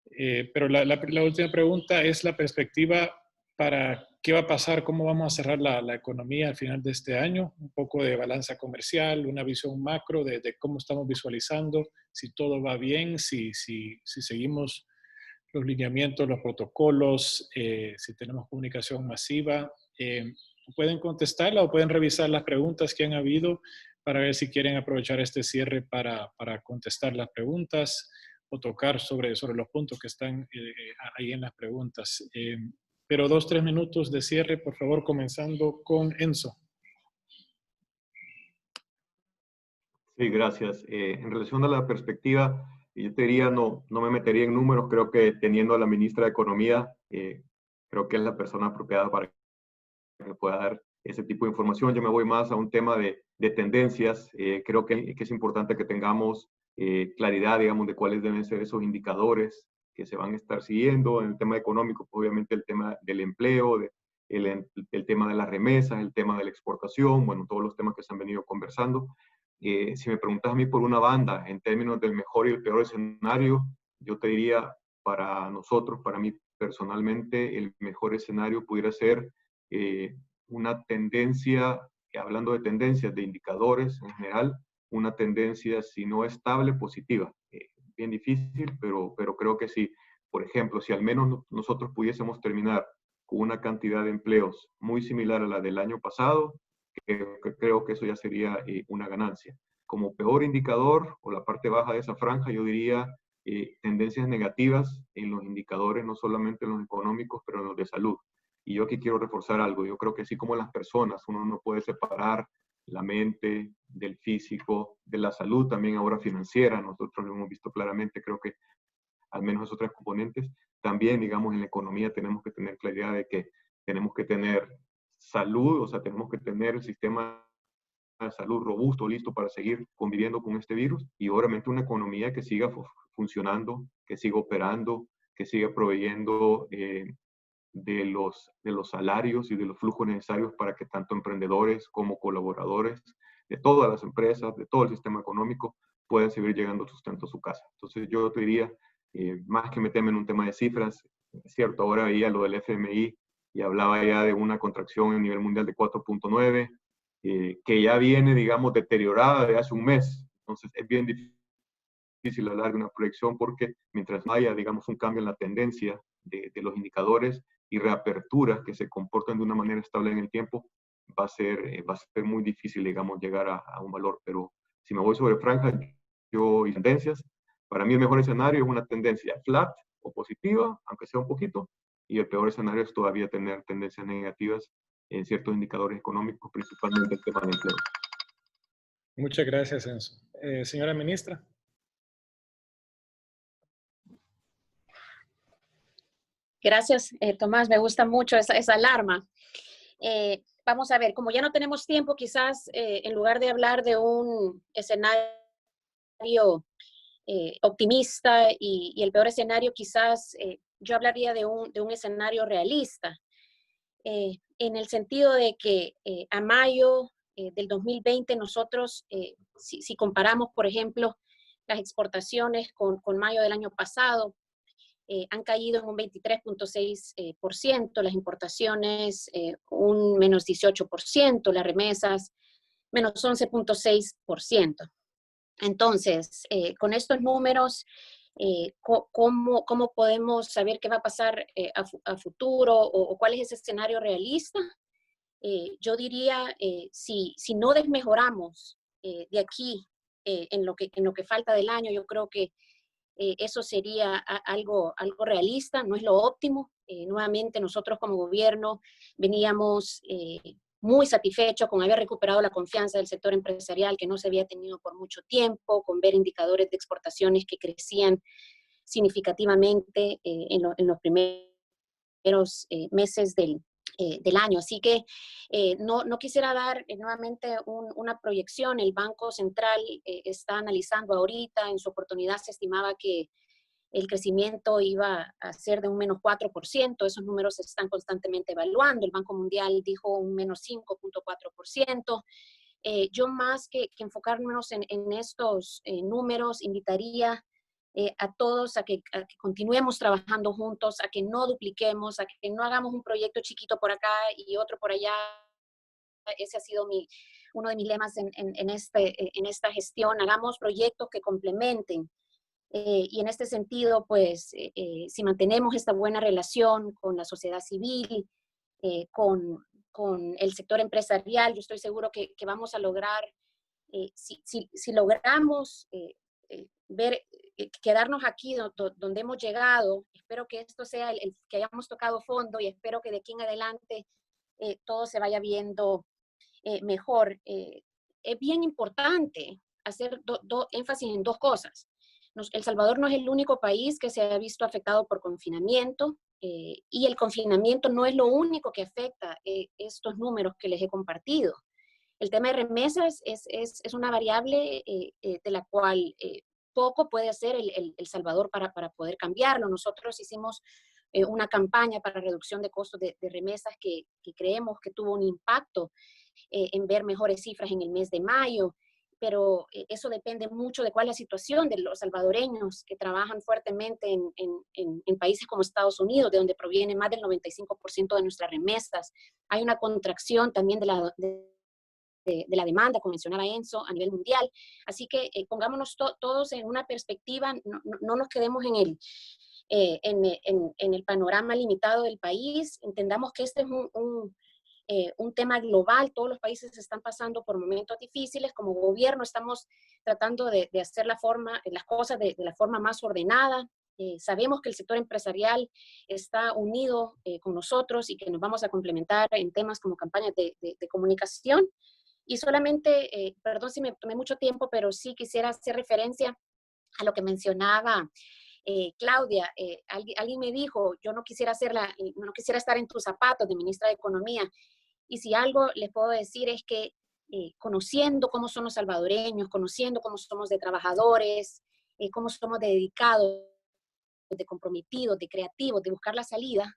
Pero la última pregunta es la perspectiva para qué va a pasar, cómo vamos a cerrar la economía al final de este año, un poco de balanza comercial, una visión macro de cómo estamos visualizando, si todo va bien, si seguimos los lineamientos, los protocolos, si tenemos comunicación masiva. Pueden contestarla o pueden revisar las preguntas que han habido para ver si quieren aprovechar este cierre para contestar las preguntas o tocar sobre los puntos que están ahí en las preguntas. Pero 2-3 minutos de cierre, por favor, comenzando con Enzo. Sí, gracias. En relación a la perspectiva, yo te diría, no me metería en números. Creo que teniendo a la ministra de Economía, creo que es la persona apropiada para que pueda dar ese tipo de información. Yo me voy más a un tema de tendencias. Creo que es importante que tengamos claridad, digamos, de cuáles deben ser esos indicadores que se van a estar siguiendo. En el tema económico, pues, obviamente el tema del empleo, el tema de las remesas, el tema de la exportación, bueno, todos los temas que se han venido conversando. Si me preguntas a mí por una banda, en términos del mejor y el peor escenario, yo te diría, para nosotros, para mí personalmente, el mejor escenario pudiera ser una tendencia, hablando de tendencias, de indicadores en general, una tendencia, si no estable, positiva. Bien difícil, pero creo que sí. Por ejemplo, si al menos nosotros pudiésemos terminar con una cantidad de empleos muy similar a la del año pasado, creo que eso ya sería una ganancia. Como peor indicador, o la parte baja de esa franja, yo diría tendencias negativas en los indicadores, no solamente en los económicos, pero en los de salud. Y yo aquí quiero reforzar algo. Yo creo que así como en las personas, uno no puede separar la mente del físico, de la salud, también ahora financiera. Nosotros lo hemos visto claramente, creo que al menos esos tres componentes. También, digamos, en la economía tenemos que tener claridad de que tenemos que tener salud, o sea, tenemos que tener el sistema de salud robusto, listo para seguir conviviendo con este virus, y obviamente una economía que siga funcionando, que siga operando, que siga proveyendo de los salarios y de los flujos necesarios para que tanto emprendedores como colaboradores de todas las empresas, de todo el sistema económico, puedan seguir llegando sustento a su casa. Entonces yo te diría, más que meterme en un tema de cifras, es cierto, ahora veía lo del FMI y hablaba ya de una contracción a nivel mundial de 4.9, que ya viene, digamos, deteriorada de hace un mes. Entonces es bien difícil hablar de una proyección porque mientras no haya, digamos, un cambio en la tendencia de los indicadores y reaperturas que se comportan de una manera estable en el tiempo, va a ser muy difícil, digamos, llegar a un valor. Pero si me voy sobre franjas y tendencias, para mí el mejor escenario es una tendencia flat o positiva, aunque sea un poquito, y el peor escenario es todavía tener tendencias negativas en ciertos indicadores económicos, principalmente el tema del empleo. Muchas gracias, Enzo. Señora ministra. Gracias, Tomás. Me gusta mucho esa alarma. Vamos a ver, como ya no tenemos tiempo, quizás en lugar de hablar de un escenario optimista y el peor escenario, quizás yo hablaría de un escenario realista, en el sentido de que a mayo del 2020 nosotros, si comparamos, por ejemplo, las exportaciones con mayo del año pasado, han caído en un 23.6%, las importaciones un menos 18%, las remesas menos 11.6%. Entonces, con estos números, ¿cómo podemos saber qué va a pasar a futuro o cuál es ese escenario realista? Yo diría, si no desmejoramos de aquí en lo que falta del año, yo creo que eso sería algo realista, no es lo óptimo. Nuevamente, nosotros como gobierno veníamos muy satisfechos con haber recuperado la confianza del sector empresarial que no se había tenido por mucho tiempo, con ver indicadores de exportaciones que crecían significativamente en los primeros meses del año. Así que no quisiera dar nuevamente una proyección. El Banco Central está analizando ahorita, en su oportunidad se estimaba que el crecimiento iba a ser de un menos 4%, esos números se están constantemente evaluando, el Banco Mundial dijo un menos 5.4%. Yo más que enfocarnos en estos números, invitaría a todos a que continuemos trabajando juntos, a que no dupliquemos, a que no hagamos un proyecto chiquito por acá y otro por allá. Ese ha sido uno de mis lemas en esta gestión. Hagamos proyectos que complementen. Y en este sentido, pues, si mantenemos esta buena relación con la sociedad civil, con el sector empresarial, yo estoy seguro que vamos a lograr, si logramos quedarnos aquí donde hemos llegado, espero que esto sea que hayamos tocado fondo y espero que de aquí en adelante todo se vaya viendo mejor. Es bien importante hacer énfasis en dos cosas. El Salvador no es el único país que se ha visto afectado por confinamiento y el confinamiento no es lo único que afecta estos números que les he compartido. El tema de remesas es una variable de la cual poco puede hacer el Salvador para poder cambiarlo. Nosotros hicimos una campaña para reducción de costos de remesas que creemos que tuvo un impacto en ver mejores cifras en el mes de mayo, pero eso depende mucho de cuál es la situación de los salvadoreños que trabajan fuertemente en países como Estados Unidos, de donde proviene más del 95% de nuestras remesas. Hay una contracción también de la demanda, como mencionaba Enzo, a nivel mundial. Así que pongámonos todos en una perspectiva, no nos quedemos en el panorama limitado del país, entendamos que este es un tema global, todos los países están pasando por momentos difíciles, como gobierno estamos tratando de hacer las cosas de la forma más ordenada. Sabemos que el sector empresarial está unido con nosotros y que nos vamos a complementar en temas como campañas de comunicación. Y solamente, perdón si me tomé mucho tiempo, pero sí quisiera hacer referencia a lo que mencionaba Claudia. Alguien me dijo, yo no quisiera estar en tus zapatos de ministra de Economía. Y si algo les puedo decir es que conociendo cómo son los salvadoreños, conociendo cómo somos de trabajadores, cómo somos de dedicados, de comprometidos, de creativos, de buscar la salida,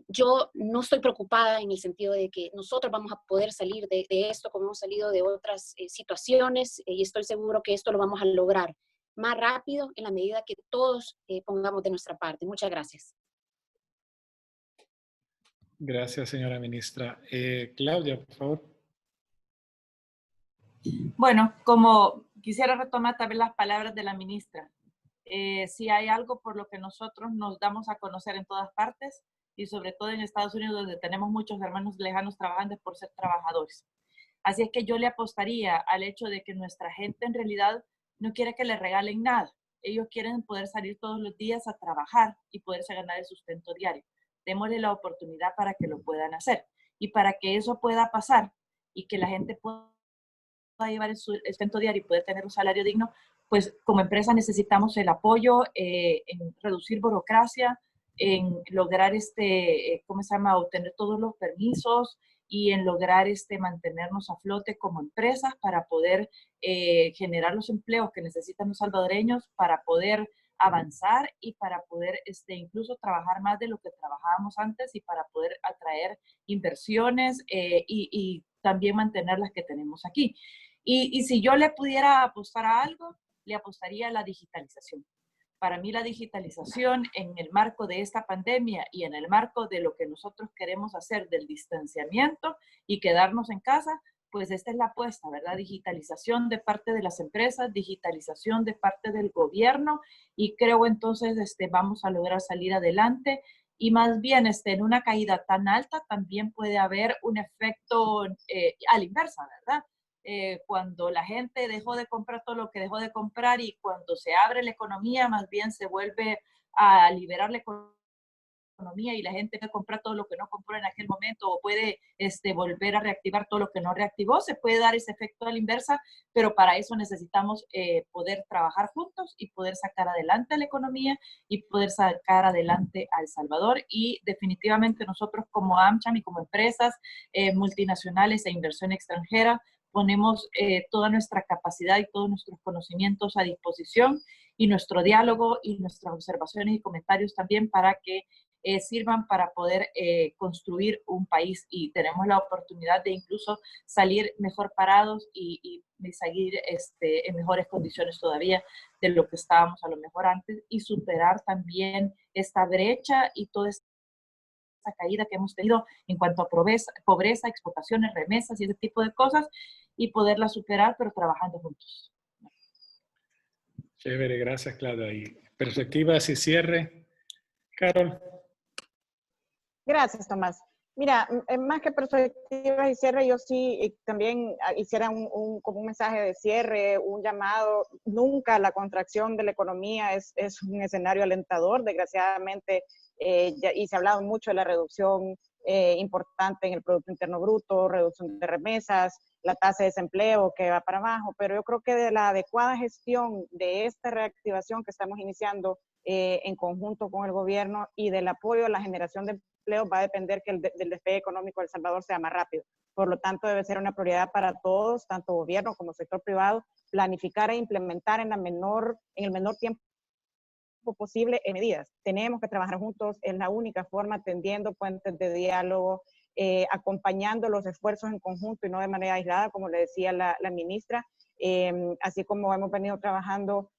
yo no estoy preocupada en el sentido de que nosotros vamos a poder salir de esto como hemos salido de otras situaciones y estoy seguro que esto lo vamos a lograr más rápido en la medida que todos pongamos de nuestra parte. Muchas gracias. Gracias, señora ministra. Claudia, por favor. Bueno, como quisiera retomar también las palabras de la ministra. Si hay algo por lo que nosotros nos damos a conocer en todas partes, y sobre todo en Estados Unidos, donde tenemos muchos hermanos lejanos trabajando por ser trabajadores. Así es que yo le apostaría al hecho de que nuestra gente en realidad no quiere que le regalen nada. Ellos quieren poder salir todos los días a trabajar y poderse ganar el sustento diario. Démosle la oportunidad para que lo puedan hacer. Y para que eso pueda pasar y que la gente pueda llevar el sustento diario y poder tener un salario digno, pues como empresa necesitamos el apoyo en reducir burocracia, en lograr obtener todos los permisos y en lograr mantenernos a flote como empresas para poder generar los empleos que necesitan los salvadoreños para poder avanzar y para poder incluso trabajar más de lo que trabajábamos antes y para poder atraer inversiones y también mantener las que tenemos aquí. Y si yo le pudiera apostar a algo, le apostaría a la digitalización. Para mí la digitalización en el marco de esta pandemia y en el marco de lo que nosotros queremos hacer del distanciamiento y quedarnos en casa, pues esta es la apuesta, ¿verdad? Digitalización de parte de las empresas, digitalización de parte del gobierno y creo entonces vamos a lograr salir adelante y más bien en una caída tan alta también puede haber un efecto a la inversa, ¿verdad? Cuando la gente dejó de comprar todo lo que dejó de comprar y cuando se abre la economía, más bien se vuelve a liberar la economía y la gente puede comprar todo lo que no compró en aquel momento o puede volver a reactivar todo lo que no reactivó. Se puede dar ese efecto a la inversa, pero para eso necesitamos poder trabajar juntos y poder sacar adelante la economía y poder sacar adelante a El Salvador. Y definitivamente nosotros como AmCham y como empresas multinacionales e inversión extranjera, ponemos toda nuestra capacidad y todos nuestros conocimientos a disposición y nuestro diálogo y nuestras observaciones y comentarios también para que sirvan para poder construir un país, y tenemos la oportunidad de incluso salir mejor parados y seguir en mejores condiciones todavía de lo que estábamos a lo mejor antes, y superar también esta brecha y toda esta caída que hemos tenido en cuanto a pobreza, exportaciones, remesas y ese tipo de cosas, y poderla superar, pero trabajando juntos. Chévere, gracias, Claudia. Y perspectivas y cierre, Carol. Gracias, Tomás. Mira, más que perspectivas y cierre, yo sí también hiciera como un mensaje de cierre, un llamado. Nunca la contracción de la economía es un escenario alentador. Desgraciadamente, y se ha hablado mucho de la reducción importante en el Producto Interno Bruto, reducción de remesas, la tasa de desempleo que va para abajo, pero yo creo que de la adecuada gestión de esta reactivación que estamos iniciando en conjunto con el gobierno y del apoyo a la generación de empleo va a depender que el despegue económico de El Salvador sea más rápido. Por lo tanto, debe ser una prioridad para todos, tanto gobierno como sector privado, planificar e implementar en el menor tiempo posible medidas. Tenemos que trabajar juntos, es la única forma, tendiendo puentes de diálogo, acompañando los esfuerzos en conjunto y no de manera aislada, como le decía la ministra, así como hemos venido trabajando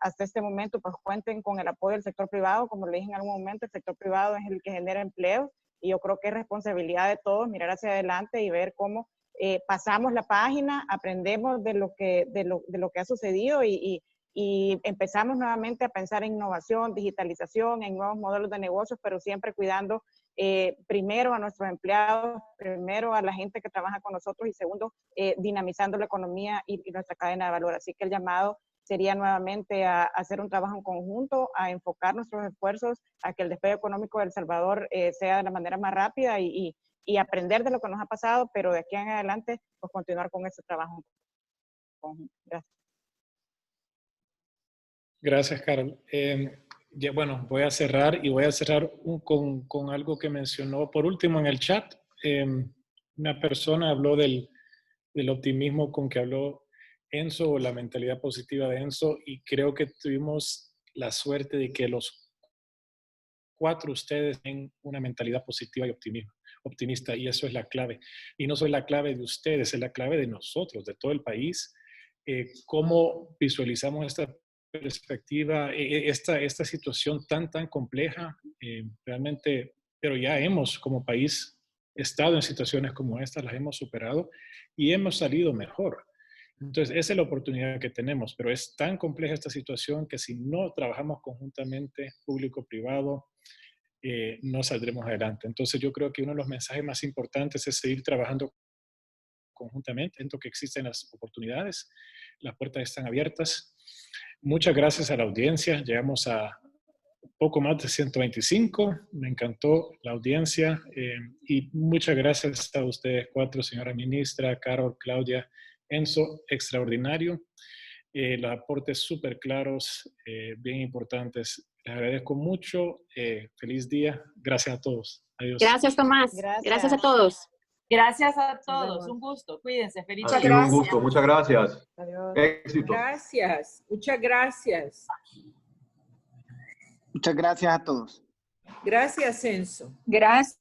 hasta este momento, pues cuenten con el apoyo del sector privado. Como le dije en algún momento, el sector privado es el que genera empleos, y yo creo que es responsabilidad de todos mirar hacia adelante y ver cómo pasamos la página, aprendemos de lo que ha sucedido y empezamos nuevamente a pensar en innovación, digitalización, en nuevos modelos de negocios, pero siempre cuidando primero a nuestros empleados, primero a la gente que trabaja con nosotros, y segundo, dinamizando la economía y nuestra cadena de valor. Así que el llamado sería nuevamente a hacer un trabajo en conjunto, a enfocar nuestros esfuerzos a que el despegue económico de El Salvador sea de la manera más rápida y aprender de lo que nos ha pasado, pero de aquí en adelante, pues continuar con ese trabajo en conjunto. Gracias. Gracias, Carol. Bueno, voy a cerrar con algo que mencionó por último en el chat. Una persona habló del optimismo con que habló Enzo, o la mentalidad positiva de Enzo, y creo que tuvimos la suerte de que los 4 ustedes tienen una mentalidad positiva y optimista, y eso es la clave. Y no solo es la clave de ustedes, es la clave de nosotros, de todo el país. ¿Cómo visualizamos esta perspectiva, esta situación tan compleja? Realmente, pero ya hemos como país estado en situaciones como esta, las hemos superado y hemos salido mejor. Entonces, esa es la oportunidad que tenemos, pero es tan compleja esta situación que si no trabajamos conjuntamente, público-privado, no saldremos adelante. Entonces, yo creo que uno de los mensajes más importantes es seguir trabajando conjuntamente. Siento que existen las oportunidades, las puertas están abiertas. Muchas gracias a la audiencia. Llegamos a poco más de 125. Me encantó la audiencia y muchas gracias a ustedes 4, señora ministra, Carol, Claudia, Enzo, extraordinario. Los aportes súper claros, bien importantes. Les agradezco mucho. Feliz día. Gracias a todos. Adiós. Gracias, Tomás. Gracias a todos. Gracias a todos. Un gusto. Cuídense. Feliz día. Ha sido un gusto. Muchas gracias. Adiós. Éxito. Gracias. Muchas gracias. Muchas gracias a todos. Gracias, Enzo. Gracias.